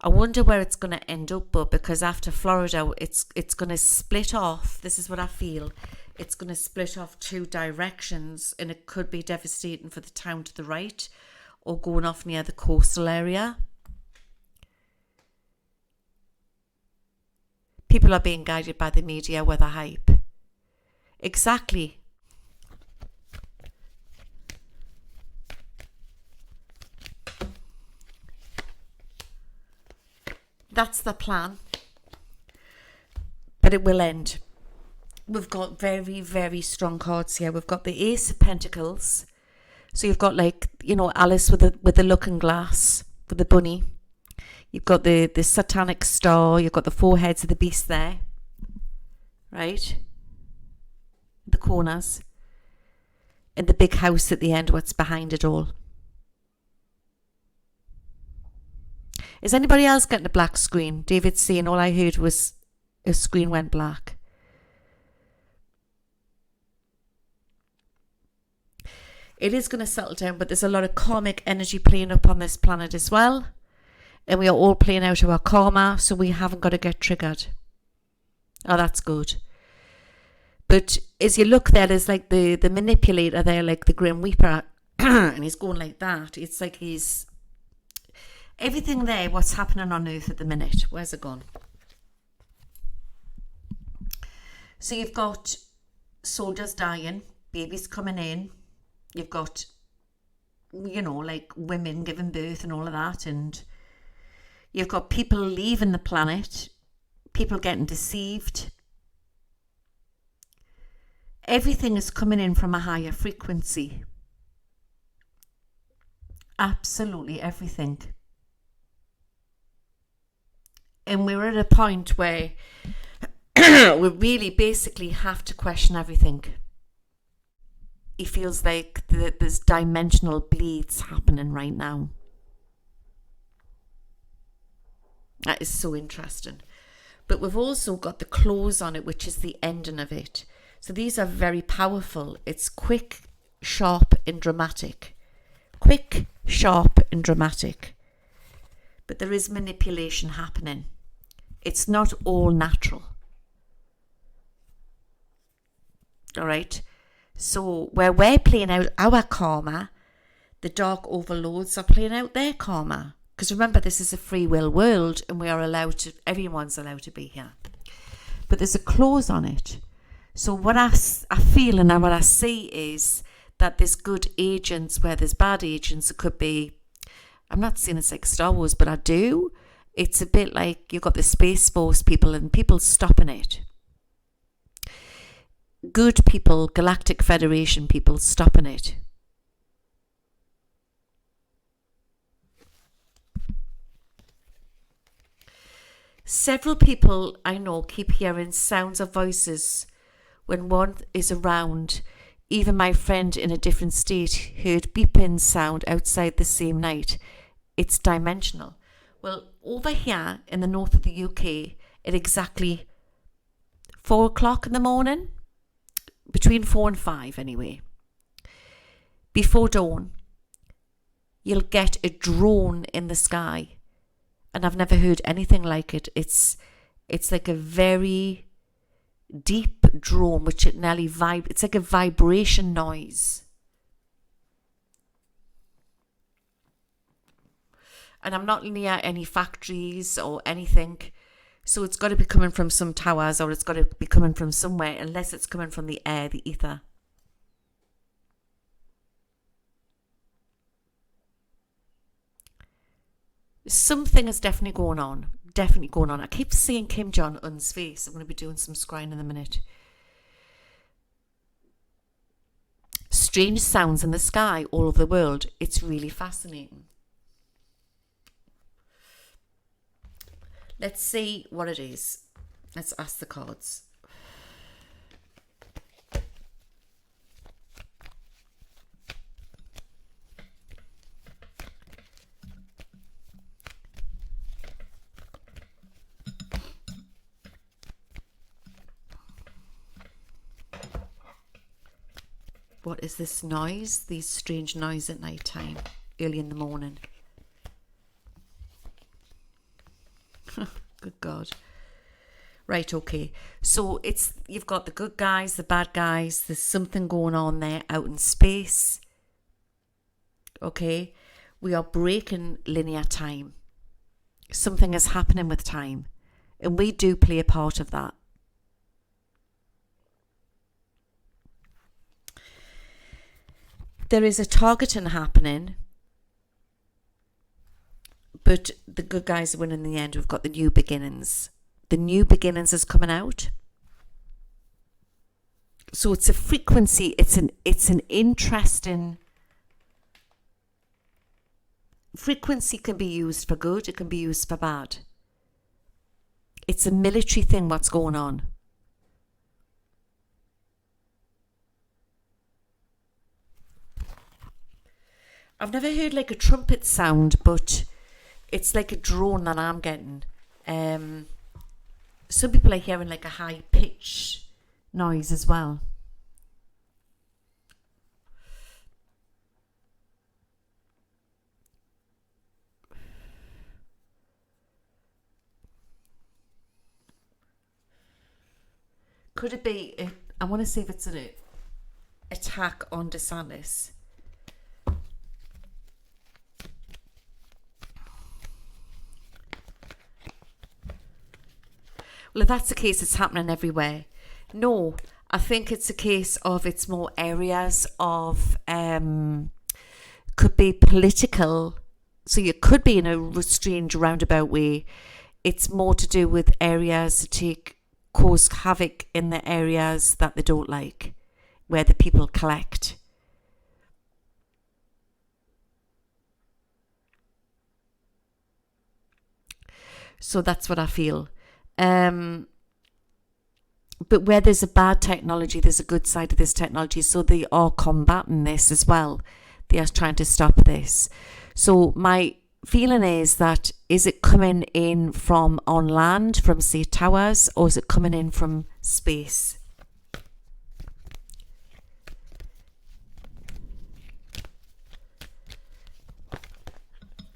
I wonder where it's going to end up, but because after Florida, it's going to split off. This is what I feel. It's going to split off two directions, and it could be devastating for the town to the right or going off near the coastal area. People are being guided by the media, weather hype. Exactly. That's the plan. But it will end. We've got very, very strong cards here. We've got the Ace of Pentacles. So you've got, like, you know, Alice with the looking glass, with the bunny. You've got the satanic star. You've got the four heads of the beast there. Right? The corners. And the big house at the end, what's behind it all. Is anybody else getting a black screen? David's saying all I heard was his screen went black. It is going to settle down, but there's a lot of karmic energy playing up on this planet as well. And we are all playing out our karma, so we haven't got to get triggered. Oh, that's good. But as you look there, there's like the manipulator there, like the Grim Reaper, and he's going like that. It's like he's... Everything there, what's happening on Earth at the minute. Where's it gone? So you've got soldiers dying, babies coming in. You've got, you know, like women giving birth and all of that. And you've got people leaving the planet, people getting deceived. Everything is coming in from a higher frequency. Absolutely everything. And we're at a point where we really basically have to question everything. It feels like there's dimensional bleeds happening right now. That is so interesting. But we've also got the close on it, which is the ending of it. So these are very powerful. It's quick, sharp, and dramatic. Quick, sharp, and dramatic. But there is manipulation happening. It's not all natural. All right? So where we're playing out our karma, the dark overlords are playing out their karma. Because remember, this is a free will world and we are allowed to, everyone's allowed to be here. But there's a clause on it. So what I feel and what I see is that there's good agents where there's bad agents. It could be, I'm not saying it's like Star Wars, but I do. It's a bit like you've got the Space Force people and people stopping it. Good people, Galactic Federation people stopping it. Several people I know keep hearing sounds of voices when one is around. Even my friend in a different state heard beeping sound outside the same night. It's dimensional. Well, over here in the north of the UK, at exactly 4 o'clock in the morning, between 4 and 5 anyway, before dawn, you'll get a drone in the sky. And I've never heard anything like it. It's like a very deep drone, which it nearly it's like a vibration noise. And I'm not near any factories or anything. So it's got to be coming from some towers or it's got to be coming from somewhere, unless it's coming from the air, the ether. Something is definitely going on. Definitely going on. I keep seeing Kim Jong-un's face. I'm going to be doing some scrying in a minute. Strange sounds in the sky all over the world. It's really fascinating. Let's see what it is. Let's ask the cards. What is this noise? These strange noise at night time, early in the morning. Good God. Right, okay. So you've got the good guys, the bad guys. There's something going on there out in space. Okay. We are breaking linear time. Something is happening with time. And we do play a part of that. There is a targeting happening. But the good guys win in the end. We've got the new beginnings. The new beginnings is coming out. So it's a frequency. It's an interesting frequency. Can be used for good. It can be used for bad. It's a military thing. What's going on? I've never heard like a trumpet sound, but it's like a drone that I'm getting. Some people are hearing like a high pitch noise as well. Could it be? I want to see if it's an attack on DeSantis. Well, if that's the case, it's happening everywhere. No, I think it's a case of it's more areas of, could be political. So you could be in a strange roundabout way. It's more to do with areas to cause havoc in the areas that they don't like, where the people collect. So that's what I feel. But where there's a bad technology, there's a good side of this technology. So they are combating this as well. They are trying to stop this. So my feeling is that, is it coming in from on land, from say towers, or is it coming in from space?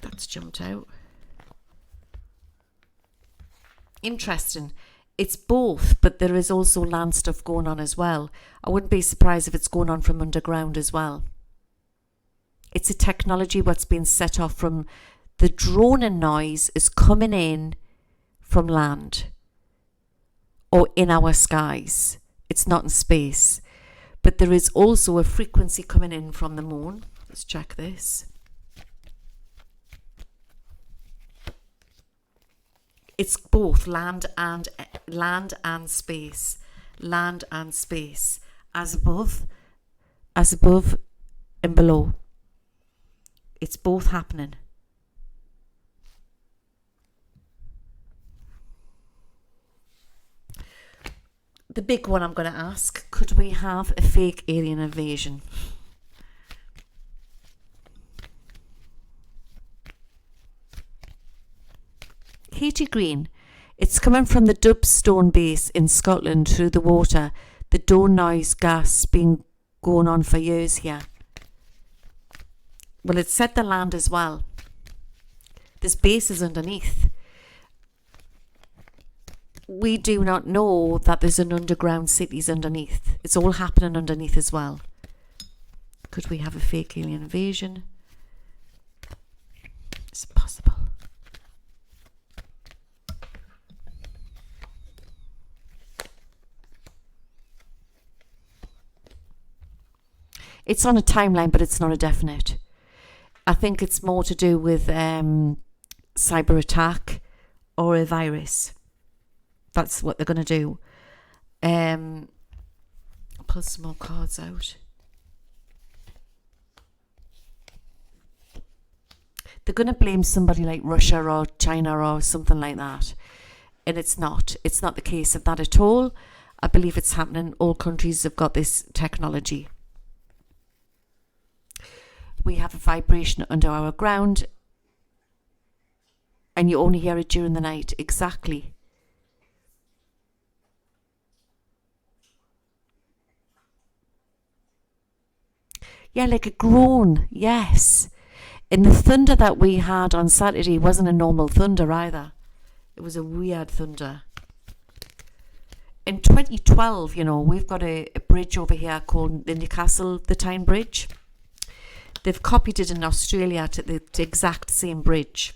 That's jumped out. Interesting. It's both, but there is also land stuff going on as well. I wouldn't be surprised if it's going on from underground as well. It's a technology what's been set off from the droning noise is coming in from land or in our skies. It's not in space. But there is also a frequency coming in from the moon. Let's check this. It's both land and space. Land and space. As above and below. It's both happening. The big one I'm going to ask, could we have a fake alien invasion? Katie Green, it's coming from the Dubstone base in Scotland through the water. The dawn noise gas been going on for years here. Well, it's set the land as well. This base is underneath. We do not know that there's an underground cities underneath. It's all happening underneath as well. Could we have a fake alien invasion? Is it possible? It's on a timeline, but it's not a definite. I think it's more to do with cyber attack or a virus. That's what they're going to do. I'll pull some more cards out. They're going to blame somebody like Russia or China or something like that. And it's not. It's not the case of that at all. I believe it's happening. All countries have got this technology. We have a vibration under our ground and you only hear it during the night. Exactly. Yeah, like a groan. Yes. And the thunder that we had on Saturday wasn't a normal thunder either. It was a weird thunder. In 2012, we've got a bridge over here called the Newcastle the Tyne Bridge. They've copied it in Australia to the exact same bridge.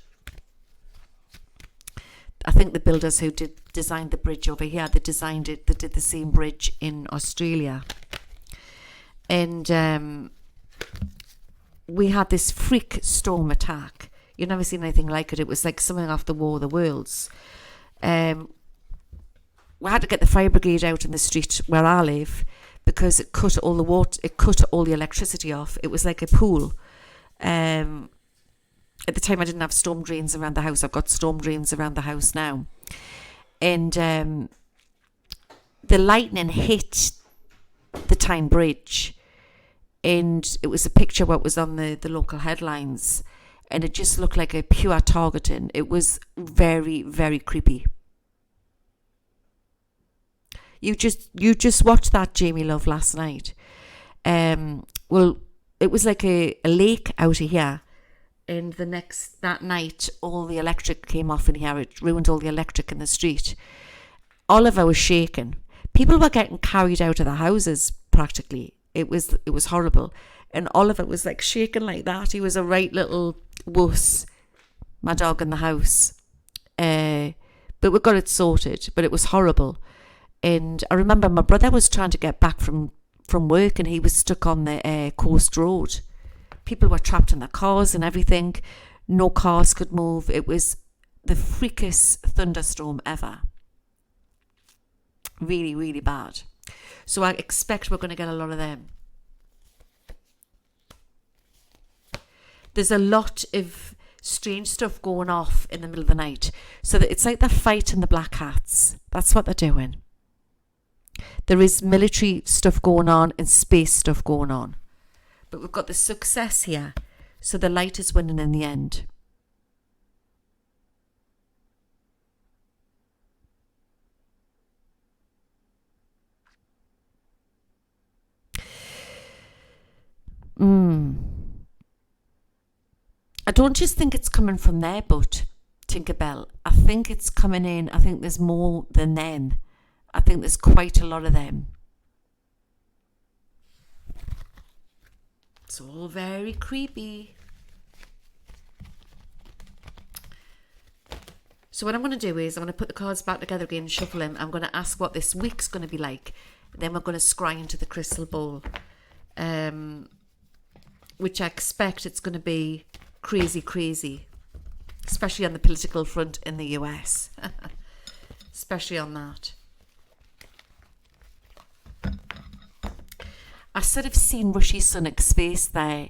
I think the builders who designed the bridge over here, they did the same bridge in Australia. And we had this freak storm attack. You've never seen anything like it. It was like something off the War of the Worlds. We had to get the fire brigade out in the street where I live because it cut all the water, it cut all the electricity off. It was like a pool. At the time, I didn't have storm drains around the house. I've got storm drains around the house now. And the lightning hit the Tyne Bridge. And it was a picture what was on the local headlines. And it just looked like a pure targeting. It was very, very creepy. You just watched that, Jamie Love, last night. Well, it was like a lake out of here. And that night, all the electric came off in here. It ruined all the electric in the street. Oliver was shaking. People were getting carried out of the houses, practically. It was horrible. And Oliver was like shaking like that. He was a right little wuss, my dog in the house. But we got it sorted. But it was horrible. And I remember my brother was trying to get back from work and he was stuck on the coast road. People were trapped in their cars and everything. No cars could move. It was the freakiest thunderstorm ever. Really, really bad. So I expect we're going to get a lot of them. There's a lot of strange stuff going off in the middle of the night. So that it's like they're fighting the black hats. That's what they're doing. There is military stuff going on and space stuff going on. But we've got the success here. So the light is winning in the end. I don't just think it's coming from there, but Tinkerbell, I think it's coming in. I think there's more than them. I think there's quite a lot of them. It's all very creepy. So what I'm going to do is I'm going to put the cards back together again and shuffle them. I'm going to ask what this week's going to be like. Then we're going to scry into the crystal ball. Which I expect it's going to be crazy, crazy. Especially on the political front in the US. Especially on that. I sort of seen Rishi Sunak's face there,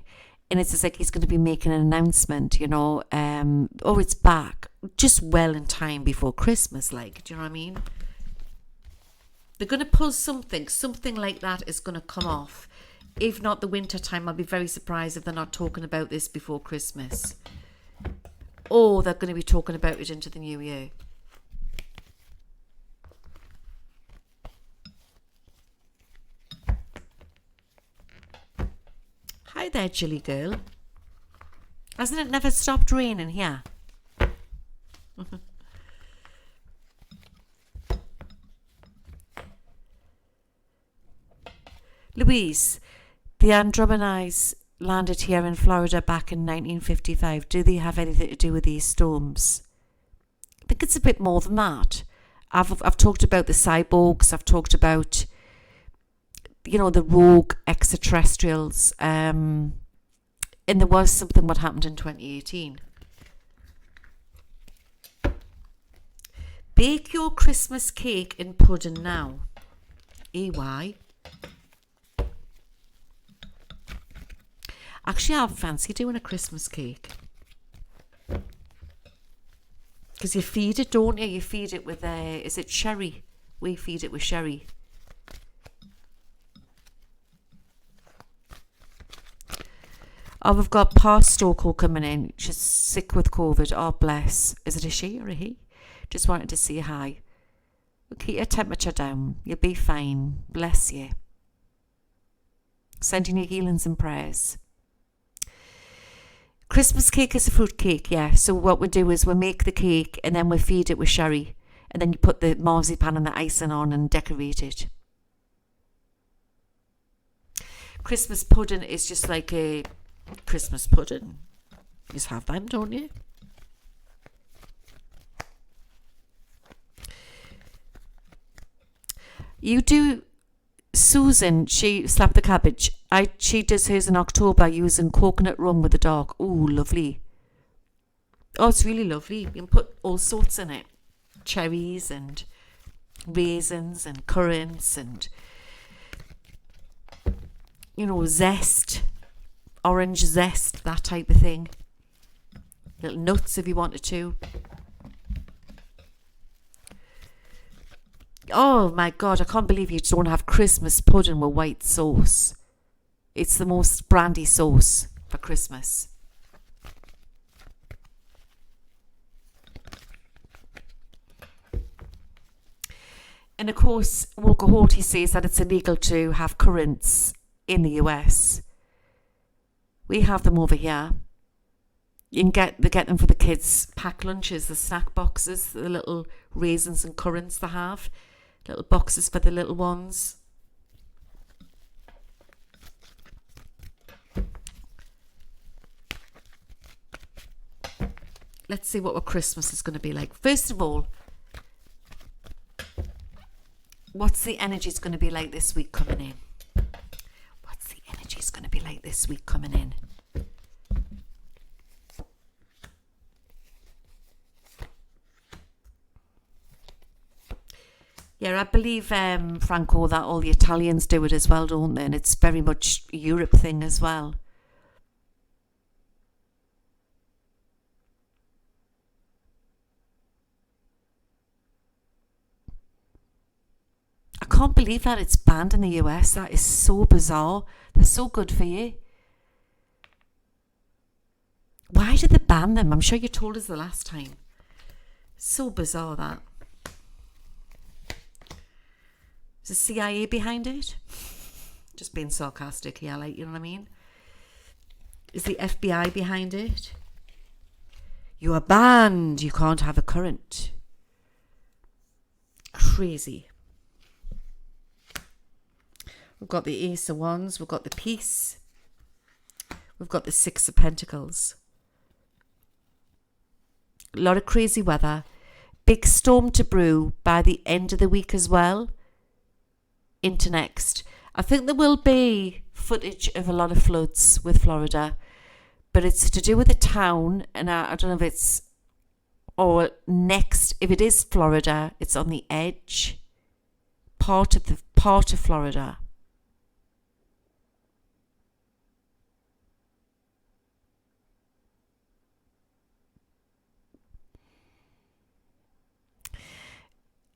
and it's as like he's going to be making an announcement, it's back, just well in time before Christmas, like, do you know what I mean? They're going to pull something like that is going to come off. If not the winter time, I'll be very surprised if they're not talking about this before Christmas. Or they're going to be talking about it into the new year. Hi there, Jilly girl. Hasn't it never stopped raining here? Louise, the Andromedis landed here in Florida back in 1955. Do they have anything to do with these storms? I think it's a bit more than that. I've talked about the cyborgs. I've talked about the rogue extraterrestrials. And there was something what happened in 2018. Bake your Christmas cake in pudding now. EY. Actually, I fancy doing a Christmas cake. Because you feed it, don't you? You feed it with, is it sherry? We feed it with sherry. Oh, we've got Pa Stokel coming in. She's sick with COVID. Oh, bless. Is it a she or a he? Just wanted to say hi. We'll keep your temperature down. You'll be fine. Bless you. Sending you healings and prayers. Christmas cake is a fruit cake, yeah. So what we do is we make the cake and then we feed it with sherry. And then you put the marzipan and the icing on and decorate it. Christmas pudding is just like a Christmas pudding. You just have them, don't you? You do. Susan, she slapped the cabbage. She does hers in October using coconut rum with the dog. Ooh, lovely. Oh, it's really lovely. You can put all sorts in it. Cherries and raisins and currants and, you know, zest. Orange zest, that type of thing. Little nuts if you wanted to. Oh my God, I can't believe you don't have Christmas pudding with white sauce. It's the most brandy sauce for Christmas. And of course, Walker Hawty says that it's illegal to have currants in the US. We have them over here. You can get them for the kids' pack lunches, the snack boxes, the little raisins and currants they have. Little boxes for the little ones. Let's see what our Christmas is going to be like. First of all, what's the energy's going to be like this week coming in? What's the energy's going to be like this week coming in? Yeah, I believe, Franco, that all the Italians do it as well, don't they? And it's very much a Europe thing as well. I can't believe that it's banned in the US. That is so bizarre. They're so good for you. Why did they ban them? I'm sure you told us the last time. So bizarre, that. Is the CIA behind it? Just being sarcastic here, like, you know what I mean? Is the FBI behind it? You are banned. You can't have a current. Crazy. We've got the Ace of Wands. We've got the Peace. We've got the Six of Pentacles. A lot of crazy weather. Big storm to brew by the end of the week as well. Into next. I think there will be footage of a lot of floods with Florida, but it's to do with the town, and I don't know if it's, or next, if it is Florida, it's on the edge part of Florida.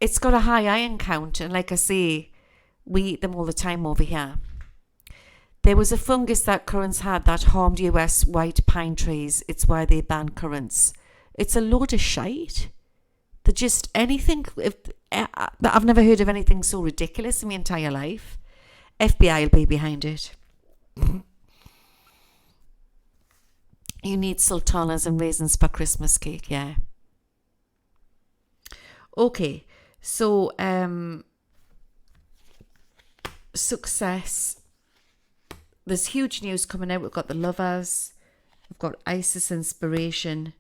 It's got a high iron count, and like I say, we eat them all the time over here. There was a fungus that currants had that harmed US white pine trees. It's why they banned currants. It's a load of shite. They're just anything. I've never heard of anything so ridiculous in my entire life. FBI will be behind it. You need sultanas and raisins for Christmas cake, yeah. Okay, so success. There's huge news coming out. We've got the Lovers. We've got Isis Inspiration.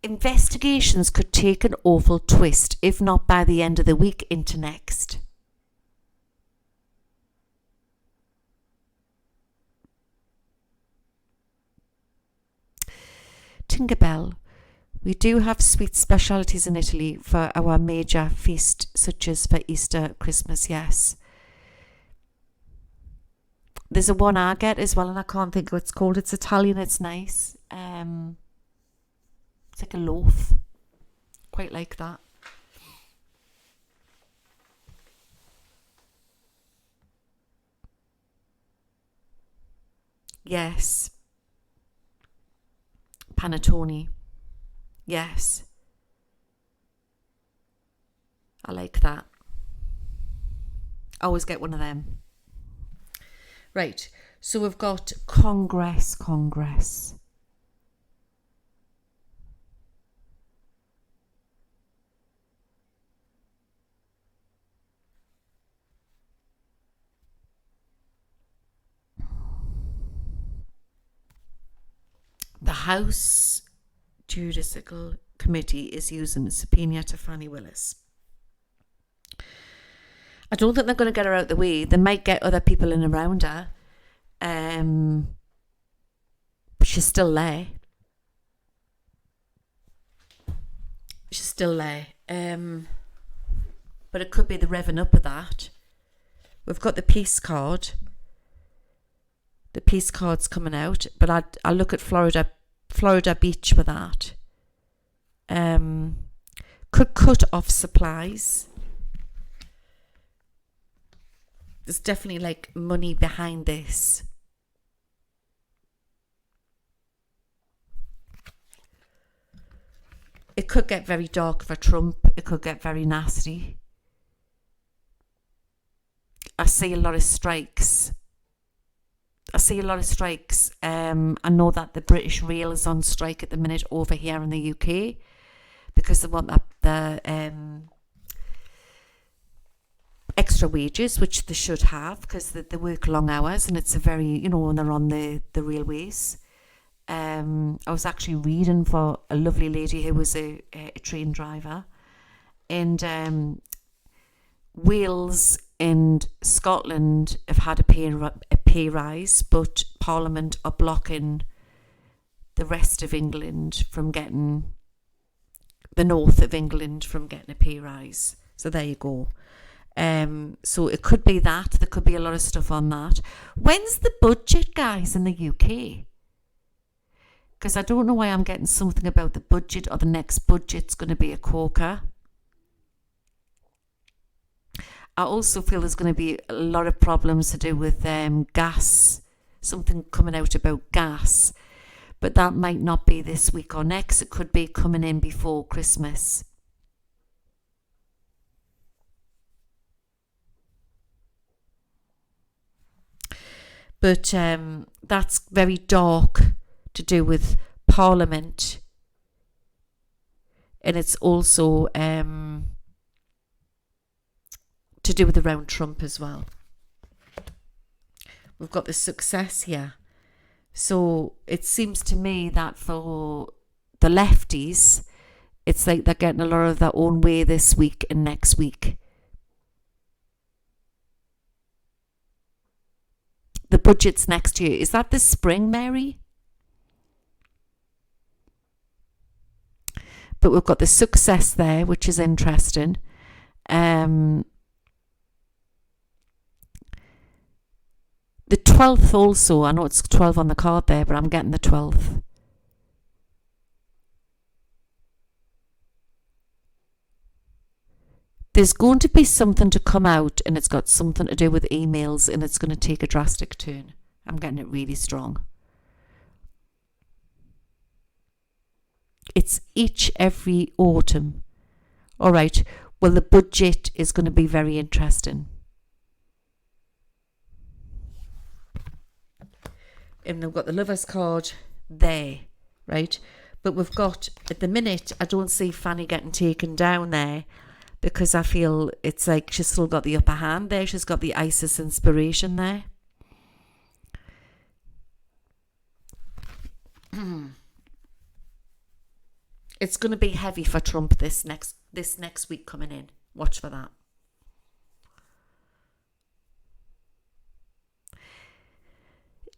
Investigations could take an awful twist, if not by the end of the week into next. Tinkerbell. We do have sweet specialities in Italy for our major feast, such as for Easter, Christmas, yes. There's a one I get as well, and I can't think what it's called. It's Italian, it's nice. It's like a loaf. Quite like that. Yes. Panettone. Yes. I like that. I always get one of them. Right. So we've got Congress. The House Judicial Committee is using a subpoena to Fannie Willis. I don't think they're going to get her out the way. They might get other people in around her. But she's still there. But it could be the revving up of that. We've got the peace card. The peace card's coming out, but I'll look at Florida Beach for that. Could cut off supplies. There's definitely like money behind this. It could get very dark for Trump. It could get very nasty. I see a lot of strikes. I know that the British Rail is on strike at the minute over here in the UK because they want the extra wages, which they should have because they work long hours and it's a very, when they're on the railways. I was actually reading for a lovely lady who was a train driver, and Wales and Scotland have had a pay rise, but Parliament are blocking the rest of England from getting, the north of England from getting a pay rise. So there you go. So it could be that. There could be a lot of stuff on that. When's the budget, guys, in the UK? Because I don't know why I'm getting something about the budget or the next budget's going to be a corker. I also feel there's going to be a lot of problems to do with gas, something coming out about gas. But that might not be this week or next. It could be coming in before Christmas. But that's very dark to do with Parliament. And it's also to do with around Trump as well. We've got the success here. So it seems to me that for the lefties, it's like they're getting a lot of their own way this week and next week. The budget's next year. Is that this spring, Mary? But we've got the success there, which is interesting. The 12th also, I know it's 12 on the card there, but I'm getting the 12th. There's going to be something to come out and it's got something to do with emails and it's going to take a drastic turn. I'm getting it really strong. It's every autumn. All right. Well, the budget is going to be very interesting. And we've got the Lover's card there, right? But we've got, at the minute, I don't see Fanny getting taken down there because I feel it's like she's still got the upper hand there. She's got the ISIS inspiration there. It's going to be heavy for Trump this next week coming in. Watch for that.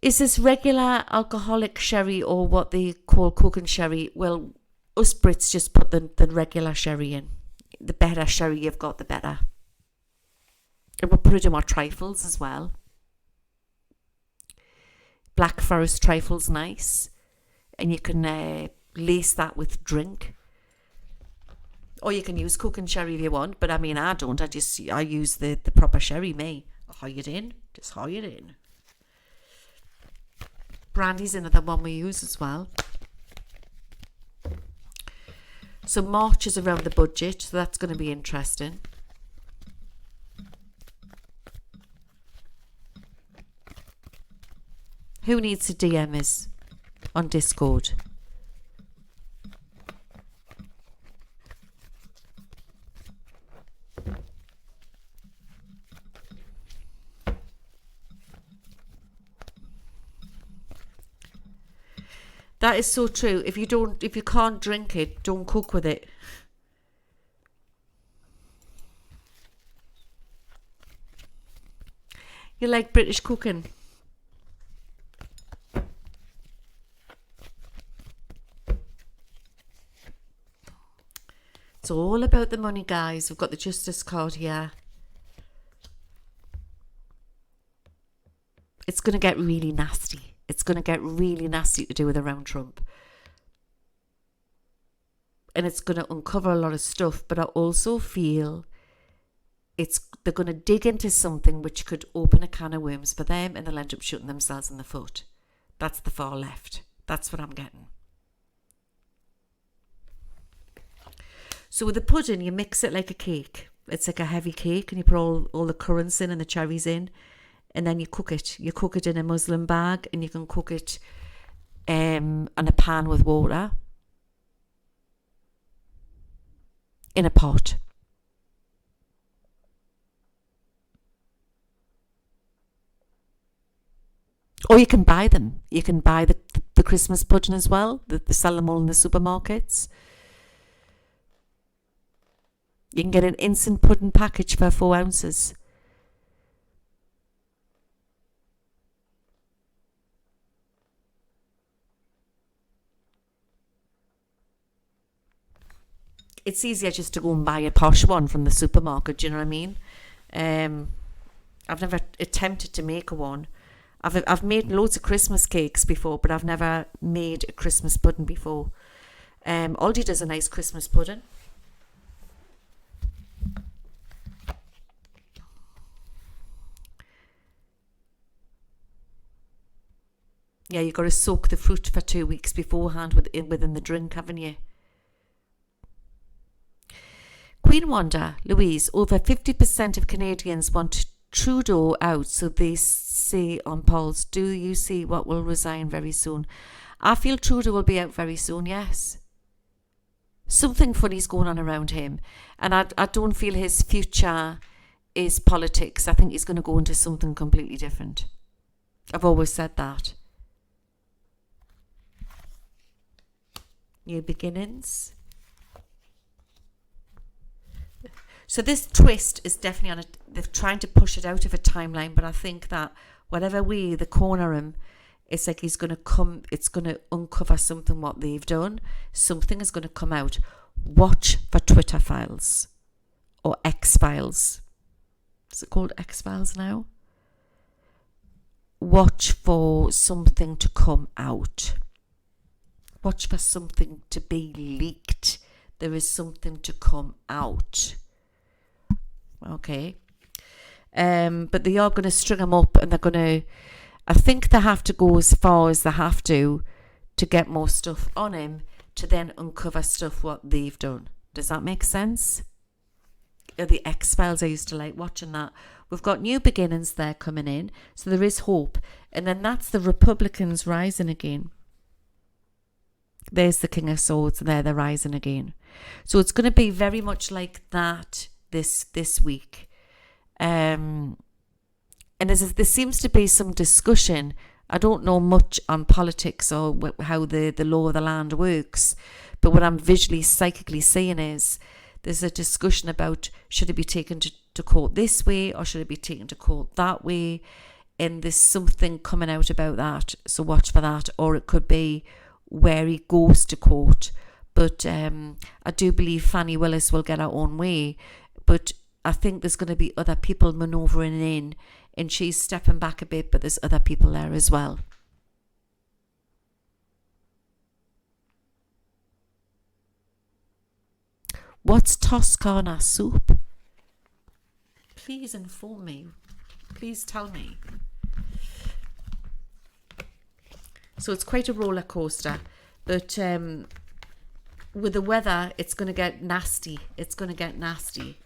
Is this regular alcoholic sherry or what they call Coke and sherry? Well, us Brits just put the regular sherry in. The better sherry you've got, the better. And we'll put it in our trifles as well. Black Forest trifles, nice. And you can lace that with drink. Or you can use Coke and sherry if you want. But I mean, I don't. I use the proper sherry, me. Hide it in. Just hide it in. Brandy's another one we use as well. So March is around the budget, so that's going to be interesting. Who needs to DM us on Discord? That is so true. If you can't drink it, don't cook with it. You like British cooking? It's all about the money, guys. We've got the Justice card here. It's going to get really nasty. It's going to get really nasty to do with around Trump. And it's going to uncover a lot of stuff. But I also feel they're going to dig into something which could open a can of worms for them, and they'll end up shooting themselves in the foot. That's the far left. That's what I'm getting. So with the pudding, you mix it like a cake. It's like a heavy cake, and you put all the currants in and the cherries in, and then you cook it. You cook it in a muslin bag, and you can cook it on a pan with water in a pot. Or you can buy them. You can buy the Christmas pudding as well. They sell them all in the supermarkets. You can get an instant pudding package for 4 ounces. It's easier just to go and buy a posh one from the supermarket, do you know what I mean? I've never attempted to make one. I've made loads of Christmas cakes before, but I've never made a Christmas pudding before. Aldi does a nice Christmas pudding. Yeah, you've got to soak the fruit for 2 weeks beforehand within the drink, haven't you? Queen Wanda, Louise, over 50% of Canadians want Trudeau out, so they say on polls. Do you see what will resign very soon? I feel Trudeau will be out very soon, yes. Something funny's going on around him, and I don't feel his future is politics. I think he's going to go into something completely different. I've always said that. New beginnings. So this twist is definitely they're trying to push it out of a timeline, but I think that whatever way they corner him, it's like it's going to uncover something what they've done. Something is going to come out. Watch for Twitter files or X files. Is it called X files now? Watch for something to come out. Watch for something to be leaked. There is something to come out. Okay. But they are going to string them up, and they're going to, I think they have to go as far as they have to get more stuff on him to then uncover stuff what they've done. Does that make sense? The X-Files, I used to like watching that. We've got new beginnings there coming in, so there is hope. And then that's the Republicans rising again. There's the King of Swords, there they're rising again. So it's going to be very much like that this week. And there seems to be some discussion. I don't know much on politics or how the law of the land works, but what I'm visually, psychically seeing is there's a discussion about should it be taken to court this way or should it be taken to court that way, and there's something coming out about that, so watch for that. Or it could be where he goes to court, but I do believe Fannie Willis will get her own way, but I think there's going to be other people manoeuvring in, and she's stepping back a bit, but there's other people there as well. What's Toscana soup? Please inform me. Please tell me. So it's quite a roller coaster, but with the weather, it's going to get nasty. It's going to get nasty.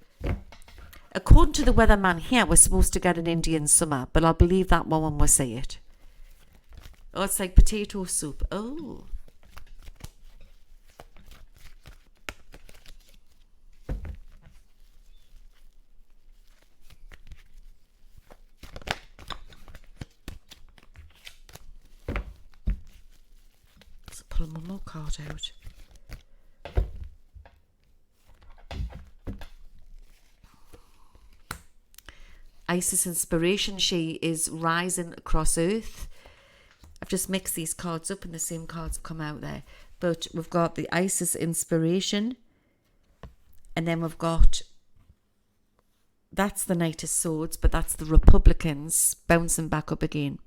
According to the weatherman here, we're supposed to get an Indian summer, but I'll believe that one when we see it. Oh, it's like potato soup. Oh. Let's pull one more card out. Isis inspiration. She is rising across Earth. I've just mixed these cards up and the same cards come out there. But we've got the Isis inspiration. And then we've got, that's the Knight of Swords, but that's the Republicans bouncing back up again.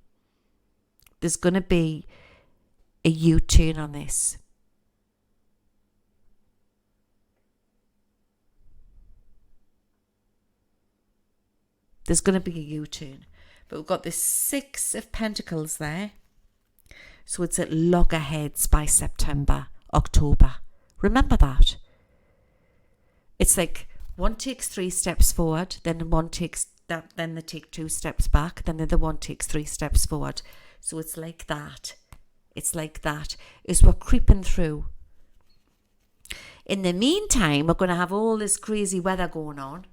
There's going to be a U-turn on this. There's going to be a U-turn. But we've got the Six of Pentacles there. So it's at loggerheads by September, October. Remember that. It's like one takes 3 steps forward, then one takes that, then they take 2 steps back, then the other one takes 3 steps forward. So it's like that. It's like that. Is we're creeping through. In the meantime, we're going to have all this crazy weather going on.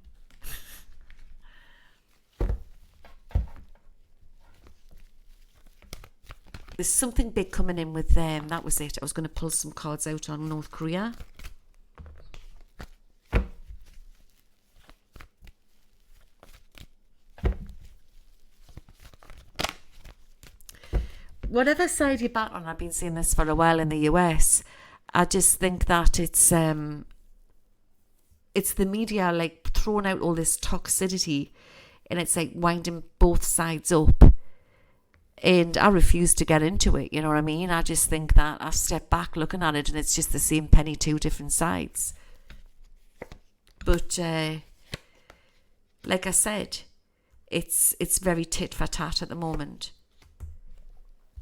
There's something big coming in with them. That was it. I was going to pull some cards out on North Korea. Whatever side you're back on, I've been seeing this for a while in the US. I just think that it's the media like throwing out all this toxicity, and it's like winding both sides up. And I refuse to get into it, you know what I mean? I just think that I've stepped back looking at it and it's just the same penny, 2 different sides. But like I said, it's very tit for tat at the moment.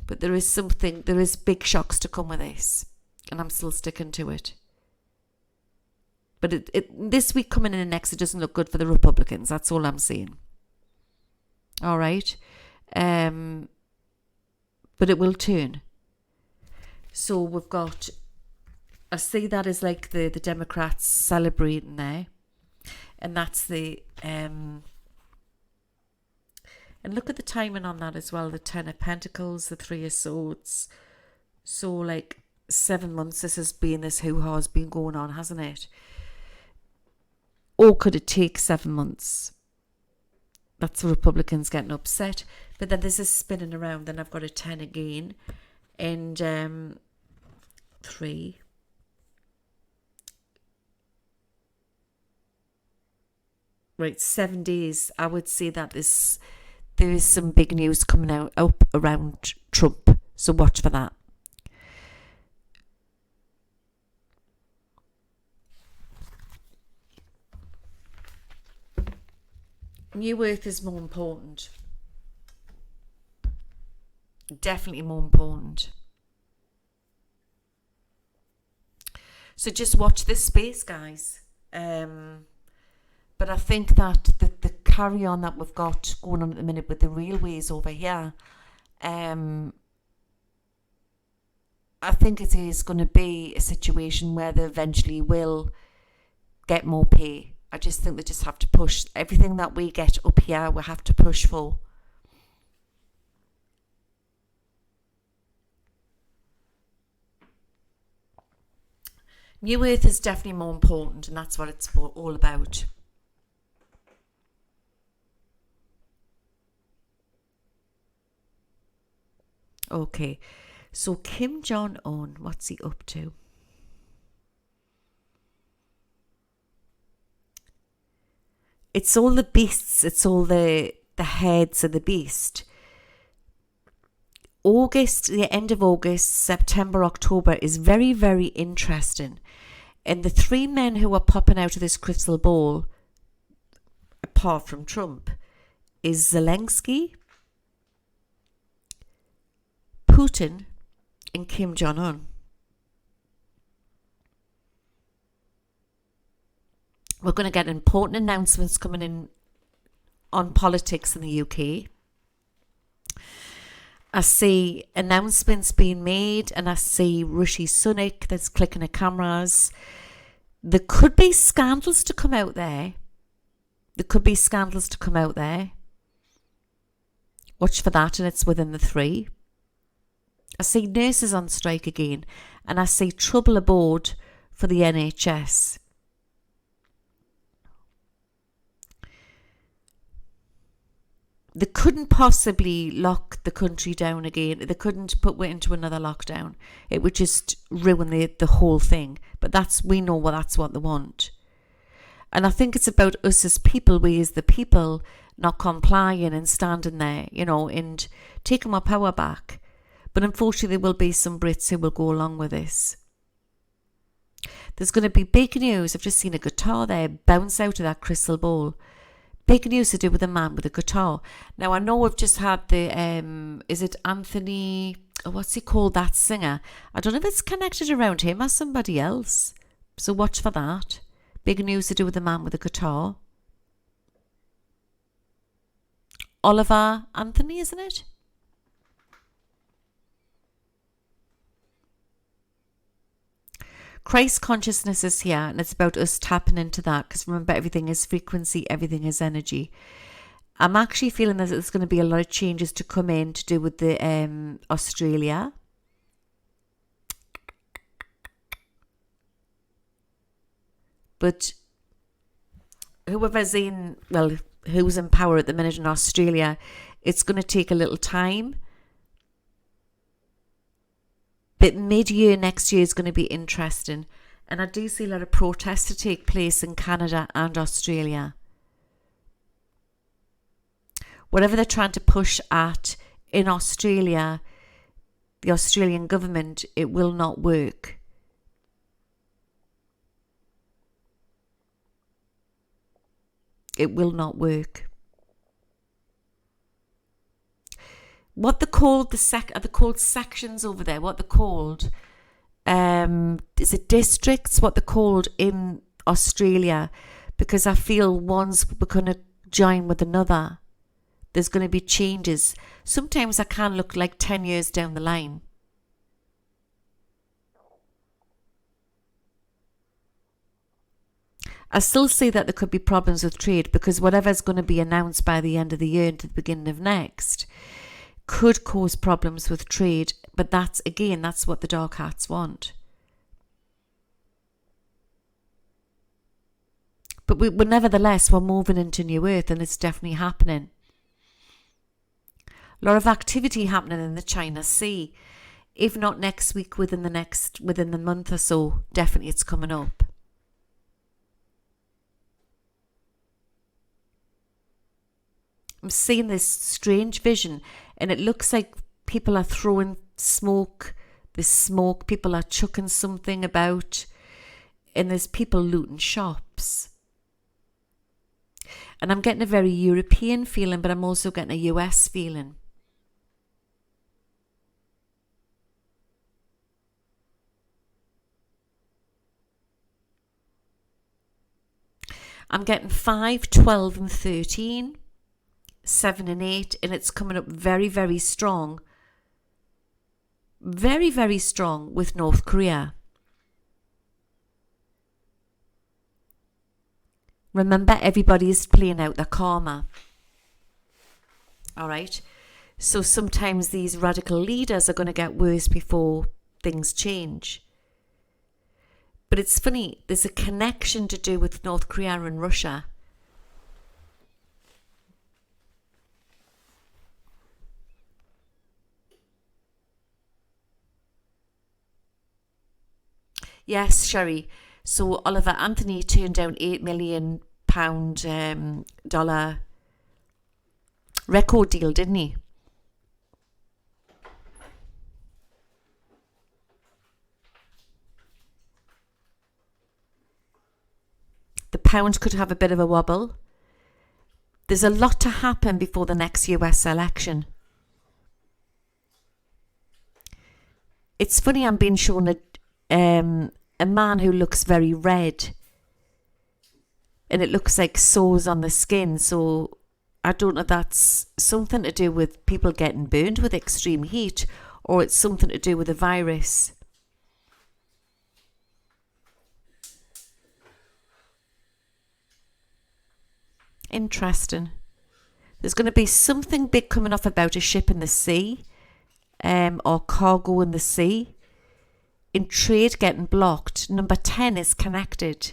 But there is big shocks to come with this. And I'm still sticking to it. But this week coming in and next, it doesn't look good for the Republicans. That's all I'm saying. All right. But it will turn. So we've got, I see that as like the Democrats celebrating there. And that's the, and look at the timing on that as well. The 10 of Pentacles, the 3 of Swords. So like 7 months this hoo-ha has been going on, hasn't it? Or could it take 7 months? That's the Republicans getting upset. But then this is spinning around. Then I've got a 10 again. And 3. Right, 7 days. I would say that there is some big news coming up around Trump. So watch for that. New Earth is more important. Definitely more important. So just watch this space, guys. But I think that the carry on that we've got going on at the minute with the railways over here, I think it is going to be a situation where they eventually will get more pay. I just think they just have to push everything that we get up here. We have to push for. New Earth is definitely more important, and that's what it's all about. Okay, so Kim Jong-un, what's he up to? It's all the beasts, it's all the heads of the beast. August, the end of August, September, October is very, very interesting. And the 3 men who are popping out of this crystal ball, apart from Trump, is Zelensky, Putin, and Kim Jong-un. We're going to get important announcements coming in on politics in the UK. I see announcements being made, and I see Rishi Sunak that's clicking at cameras. There could be scandals to come out there. Watch for that, and it's within the three. I see nurses on strike again, and I see trouble aboard for the NHS. They couldn't possibly lock the country down again. They couldn't put it into another lockdown. It would just ruin the whole thing. But we know that's what they want. And I think it's about us as people, we as the people, not complying and standing there, and taking our power back. But unfortunately, there will be some Brits who will go along with this. There's going to be big news. I've just seen a guitar there bounce out of that crystal ball. Big news to do with a man with a guitar. Now, I know we've just had is it Anthony, what's he called, that singer? I don't know if it's connected around him or somebody else. So watch for that. Big news to do with a man with a guitar. Oliver Anthony, isn't it? Christ consciousness is here, and it's about us tapping into that, because remember, everything is frequency, everything is energy. I'm actually feeling that there's going to be a lot of changes to come in to do with the Australia. But who's in power at the minute in Australia, it's going to take a little time. But mid-year next year is going to be interesting. And I do see a lot of protests to take place in Canada and Australia. Whatever they're trying to push at in Australia, the Australian government, it will not work. It will not work. What they're called, are they called sections over there? What they're called, is it districts? What they're called in Australia? Because I feel one's going to join with another. There's going to be changes. Sometimes I can look like 10 years down the line. I still see that there could be problems with trade, because whatever's going to be announced by the end of the year into the beginning of next could cause problems with trade. But that's what the dark hats want. But we're moving into New Earth, and it's definitely happening. A lot of activity happening in the China Sea. If not next week, within the month or so, definitely it's coming up. I'm seeing this strange vision, and it looks like people are throwing smoke. There's smoke, people are chucking something about, and there's people looting shops. And I'm getting a very European feeling, but I'm also getting a US feeling. I'm getting 5, 12 and 13. 7 and 8, and it's coming up very, very strong. Very, very strong with North Korea. Remember, everybody is playing out their karma. All right? So sometimes these radical leaders are going to get worse before things change. But it's funny, there's a connection to do with North Korea and Russia. Yes, Sherry. So Oliver Anthony turned down £8 million dollar record deal, didn't he? The pound could have a bit of a wobble. There's a lot to happen before the next US election. It's funny, I'm being shown a man who looks very red, and it looks like sores on the skin. So I don't know if that's something to do with people getting burned with extreme heat or it's something to do with the virus. Interesting. There's going to be something big coming off about a ship in the sea, or cargo in the sea. In trade getting blocked. Number 10 is connected.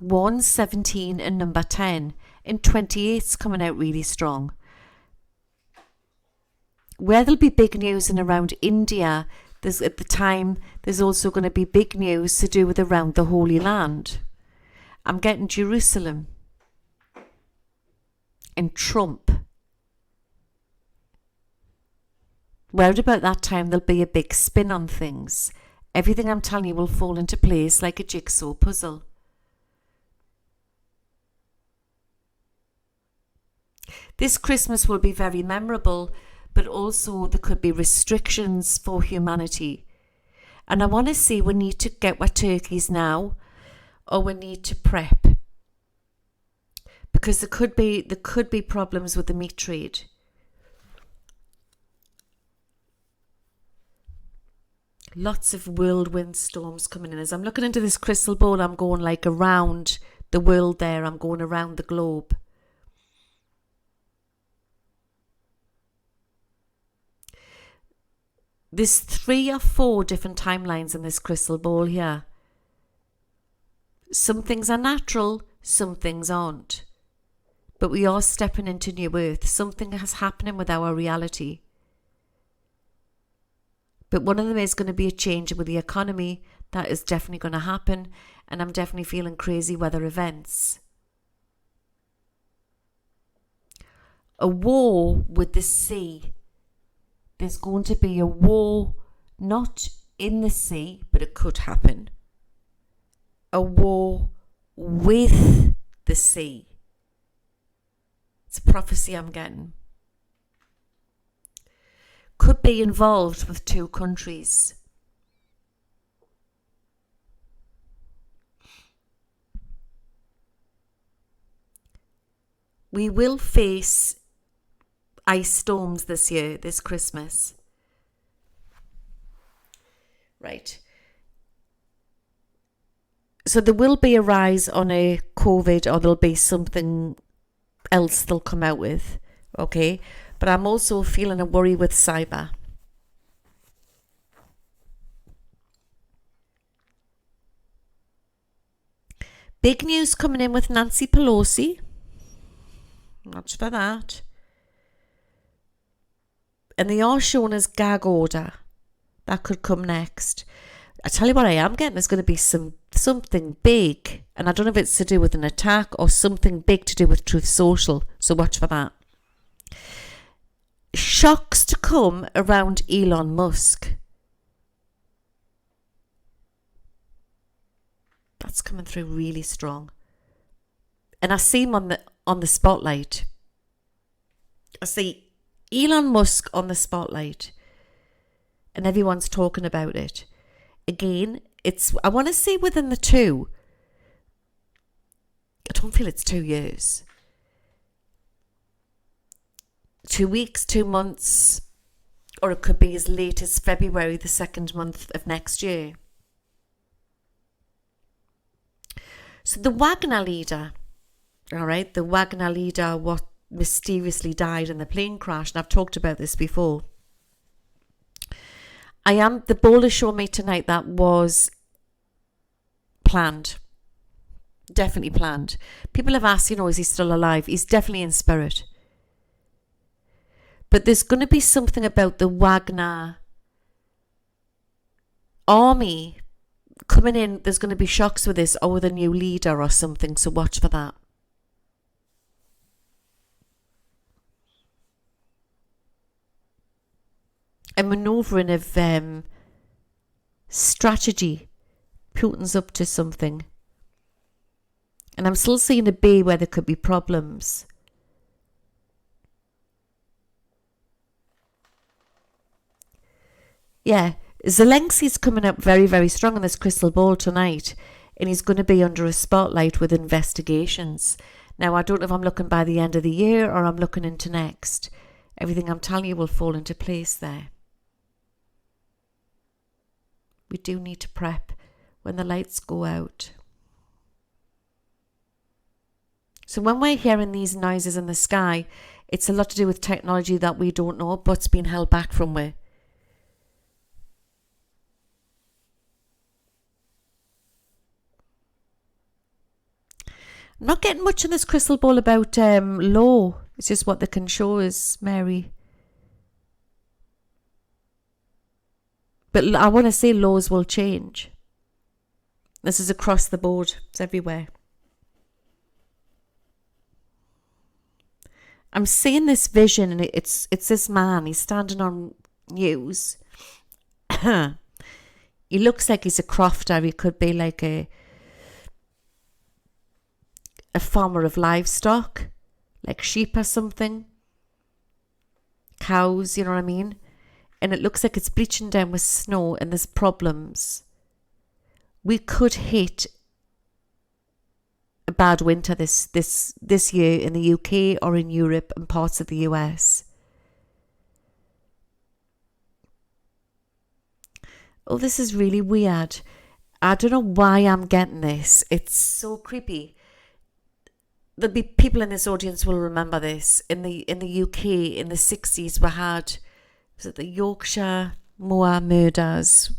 1, 17 and number 10. In 28 is coming out really strong. Where there'll be big news in around India, at the time, there's also going to be big news to do with around the Holy Land. I'm getting Jerusalem. And Trump. Round about that time, there'll be a big spin on things. Everything I'm telling you will fall into place like a jigsaw puzzle. This Christmas will be very memorable, but also there could be restrictions for humanity. And I want to see we need to get our turkeys now, or we need to prep. Because there could be problems with the meat trade. Lots of whirlwind storms coming in. As I'm looking into this crystal ball, I'm going like around the world there. I'm going around the globe. There's 3 or 4 different timelines in this crystal ball here. Some things are natural, some things aren't. But we are stepping into new earth. Something is happening with our reality. But one of them is going to be a change with the economy. That is definitely going to happen. And I'm definitely feeling crazy weather events. A war with the sea. There's going to be a war, not in the sea, but it could happen. A war with the sea. It's a prophecy I'm getting. Could be involved with 2 countries. We will face ice storms this year, this Christmas. Right. So there will be a rise on a COVID, or there'll be something else they'll come out with, okay? But I'm also feeling a worry with cyber. Big news coming in with Nancy Pelosi. Watch for that. And they are showing us gag order. That could come next. I tell you what I am getting is going to be something big. And I don't know if it's to do with an attack or something big to do with Truth Social. So watch for that. Shocks to come around Elon Musk. That's coming through really strong. And I see him on the spotlight. I see Elon Musk on the spotlight. And everyone's talking about it. Again, I want to say within the 2. I don't feel it's 2 years. 2 weeks, 2 months, or it could be as late as February, the 2nd month of next year. So the Wagner leader, all right, the Wagner leader, what mysteriously died in the plane crash, and I've talked about this before. The ball is showing me tonight that was planned. Definitely planned. People have asked, is he still alive? He's definitely in spirit. But there's going to be something about the Wagner army coming in. There's going to be shocks with this, or with a new leader or something. So watch for that. A manoeuvring of strategy. Putin's up to something. And I'm still seeing a bay where there could be problems. Yeah, Zelensky's coming up very, very strong in this crystal ball tonight. And he's going to be under a spotlight with investigations. Now, I don't know if I'm looking by the end of the year or I'm looking into next. Everything I'm telling you will fall into place there. We do need to prep when the lights go out. So when we're hearing these noises in the sky, it's a lot to do with technology that we don't know but's been held back from we. I'm not getting much in this crystal ball about law. It's just what they can show us, Mary. But I want to say laws will change. This is across the board. It's everywhere. I'm seeing this vision, and it's this man. He's standing on news. He looks like he's a crofter. He could be like a farmer of livestock, like sheep or something. Cows, you know what I mean? And it looks like it's bleaching down with snow and there's problems. We could hit a bad winter this year in the UK or in Europe and parts of the US. Oh, this is really weird. I don't know why I'm getting this. It's so creepy. There'll be people in this audience will remember this. In the UK in the 60s, we had, was it the Yorkshire Moor murders?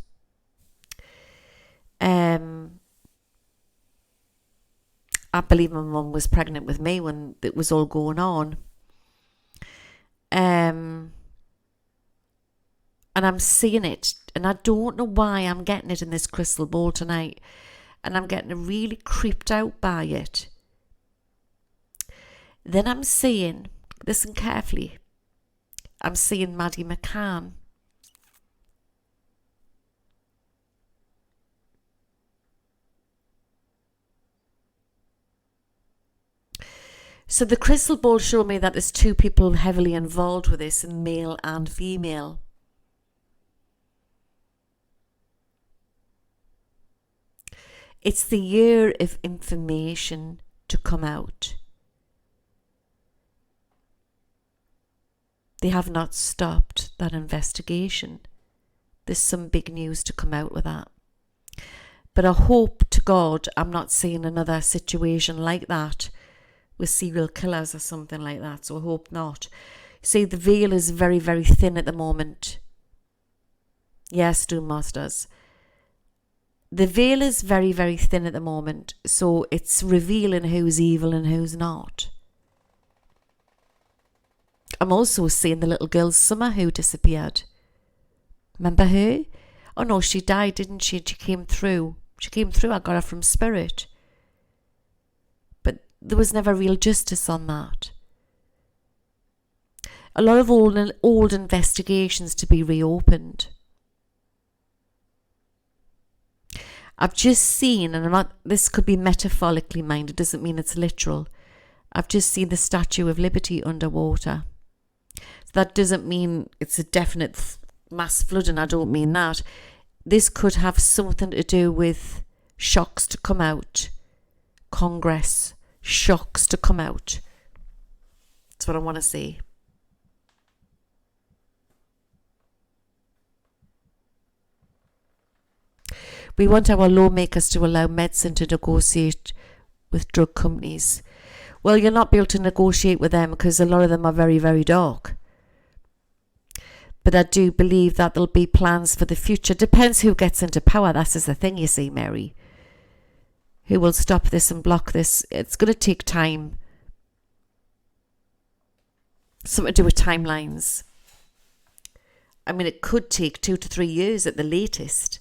I believe my mum was pregnant with me when it was all going on. And I'm seeing it, and I don't know why I'm getting it in this crystal ball tonight, and I'm getting really creeped out by it. Then I'm seeing, listen carefully, I'm seeing Maddie McCann. So the crystal ball showed me that there's two people heavily involved with this, male and female. It's the year of information to come out. They have not stopped that investigation. There's some big news to come out with that. But I hope to God I'm not seeing another situation like that with serial killers or something like that. So I hope not. See, the veil is very, very thin at the moment. Yes, Doom Masters. The veil is very, very thin at the moment. So it's revealing who's evil and who's not. I'm also seeing the little girl Summer who disappeared. Remember her? Oh no, she died, didn't she? She came through. I got her from spirit. But there was never real justice on that. A lot of old investigations to be reopened. I've just seen, and this could be metaphorically minded, doesn't mean it's literal. I've just seen the Statue of Liberty underwater. That doesn't mean it's a definite mass flooding. I don't mean that. This could have something to do with shocks to come out. Congress, shocks to come out. That's what I want to say. We want our lawmakers to allow medicine to negotiate with drug companies. Well, you'll not be able to negotiate with them because a lot of them are very, very dark. But I do believe that there'll be plans for the future. Depends who gets into power. That is the thing, you see, Mary. Who will stop this and block this? It's going to take time. Something to do with timelines. I mean, it could take 2 to 3 years at the latest,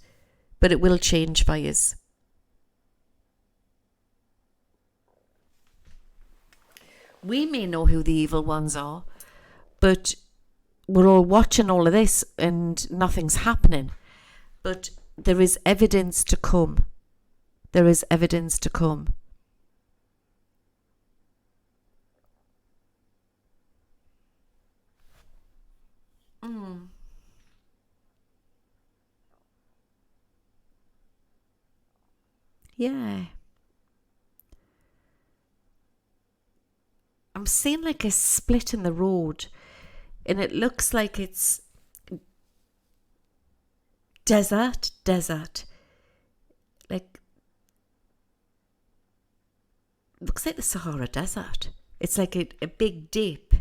but it will change for us. We may know who the evil ones are, but we're all watching all of this and nothing's happening. But there is evidence to come. There is evidence to come. Yeah. I'm seeing like a split in the road, and it looks like it's desert, like looks like the Sahara Desert. It's like a big dip.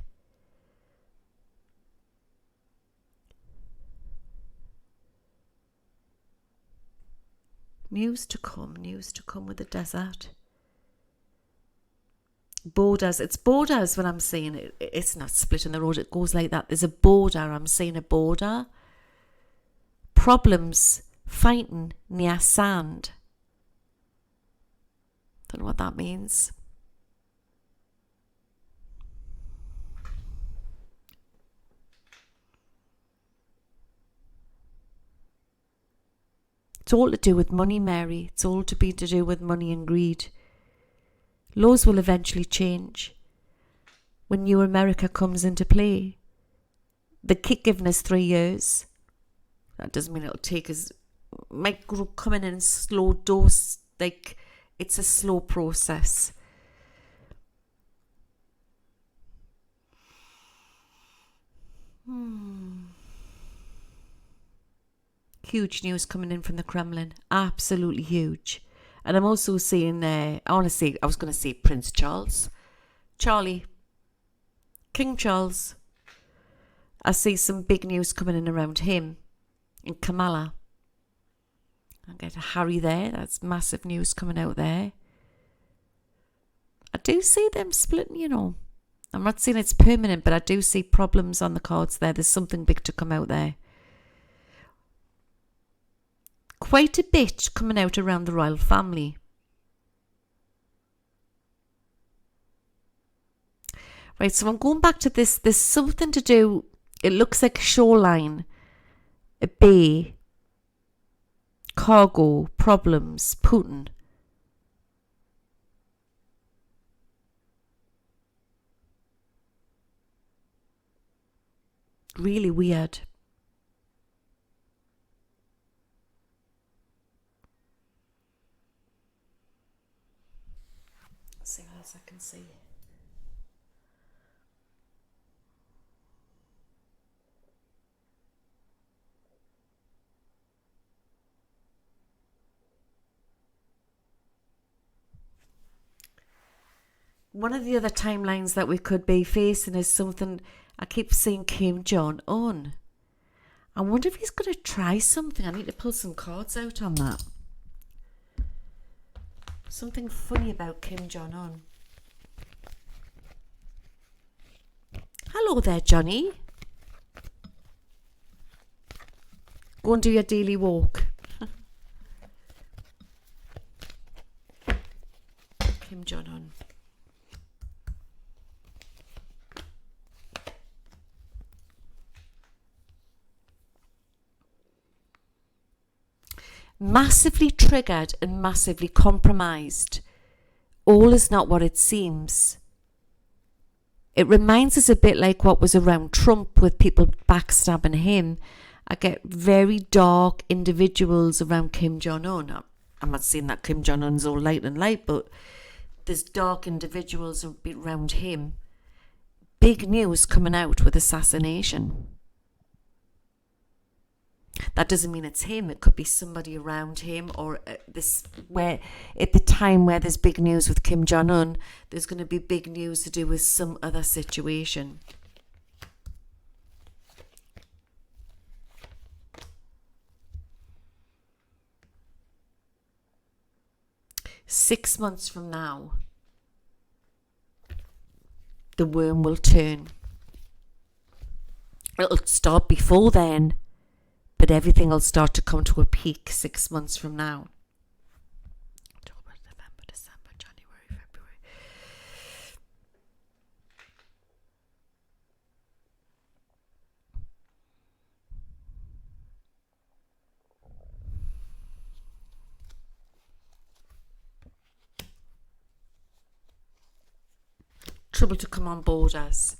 News to come with the desert. Borders, it's borders when I'm saying it. It's not split in the road, it goes like that. There's a border, I'm saying a border. Problems fighting near sand. Don't know what that means. It's all to do with money, Mary. It's all to do with money and greed. Laws will eventually change when New America comes into play. They keep giving us 3 years. That doesn't mean it'll take us. Might come in and slow dose. Like, it's a slow process. Huge news coming in from the Kremlin. Absolutely huge. And I'm also seeing, I was going to say Prince Charles. King Charles. I see some big news coming in around him. And Kamala. I get Harry there. That's massive news coming out there. I do see them splitting, you know. I'm not saying it's permanent, but I do see problems on the cards there. There's something big to come out there. Quite a bit coming out around the royal family. Right, so I'm going back to this. There's something to do. It looks like a shoreline, a bay, cargo, problems, Putin. Really weird. Let's see what else I can see. One of the other timelines that we could be facing is something. I keep seeing Kim Jong-un. I wonder if he's going to try something. I need to pull some cards out on that. Something funny about Kim Jong-un. Hello there, Johnny. Go and do your daily walk. Kim Jong-un. Massively triggered and massively compromised. All is not what it seems. It reminds us a bit like what was around Trump with people backstabbing him. I get very dark individuals around Kim Jong-un. I'm not saying that Kim Jong-un's all light and light, but there's dark individuals around him. Big news coming out with assassination. That doesn't mean it's him. It could be somebody around him, or where at the time where there's big news with Kim Jong-un, there's going to be big news to do with some other situation. Six months from now, the worm will turn. It'll start before then, but everything will start to come to a peak 6 months from now. October, November, December, January, February. Trouble to come on borders.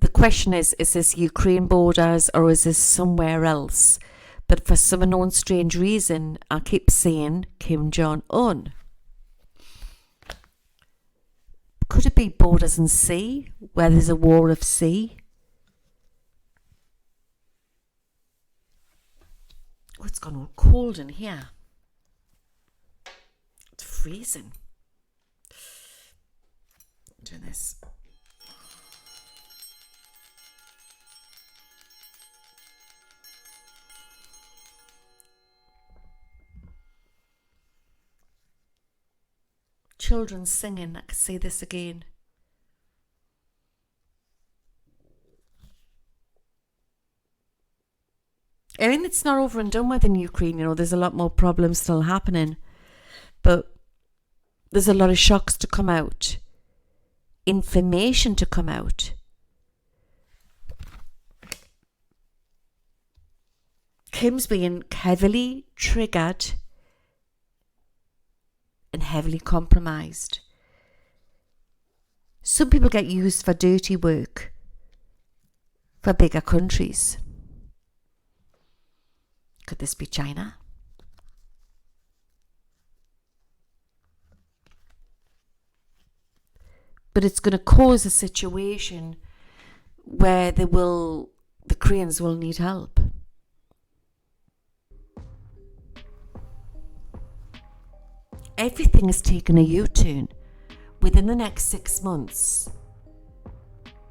The question is this Ukraine borders or is this somewhere else? But for some unknown strange reason, I keep saying Kim Jong-un. Could it be borders and sea, where there's a war of sea? Oh, it's gone all cold in here. It's freezing. Do this. Children singing. I can say this again. I mean, it's not over and done with in Ukraine. You know, there's a lot more problems still happening, but there's a lot of shocks to come out, information to come out. Kim's being heavily triggered and heavily compromised. Some people get used for dirty work for bigger countries. Could this be China? But it's going to cause a situation where the Koreans will need help. Everything has taken a U-turn within the next 6 months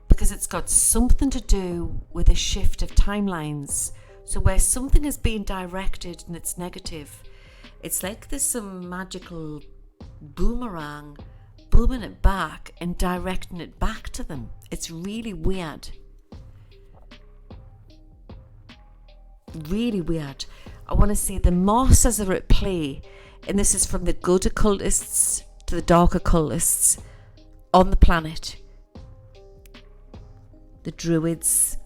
because it's got something to do with a shift of timelines. So where something is being directed and it's negative, it's like there's some magical boomerang booming it back and directing it back to them. It's really weird. Really weird. I want to say the Mosses are at play, and this is from the good occultists to the dark occultists on the planet. The druids,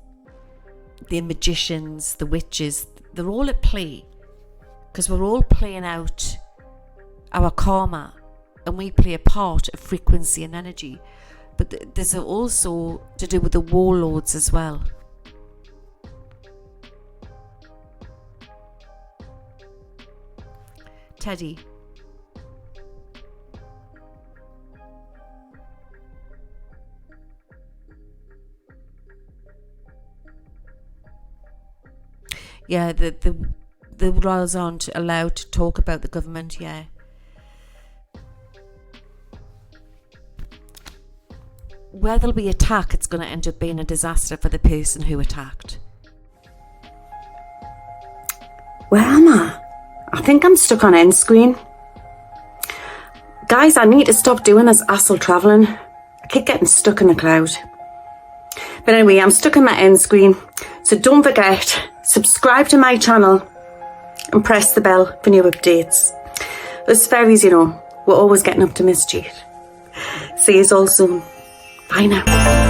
the magicians, the witches, they're all at play because we're all playing out our karma and we play a part of frequency and energy. But there's also to do with the warlords as well. Teddy. Yeah, the royals aren't allowed to talk about the government, yeah. Where there'll be attack, it's going to end up being a disaster for the person who attacked. Where am I? I think I'm stuck on end screen. Guys, I need to stop doing this asshole travelling. I keep getting stuck in the cloud. But anyway, I'm stuck in my end screen. So don't forget, subscribe to my channel and press the bell for new updates. Us fairies, you know, we're always getting up to mischief. See you all soon. Bye now.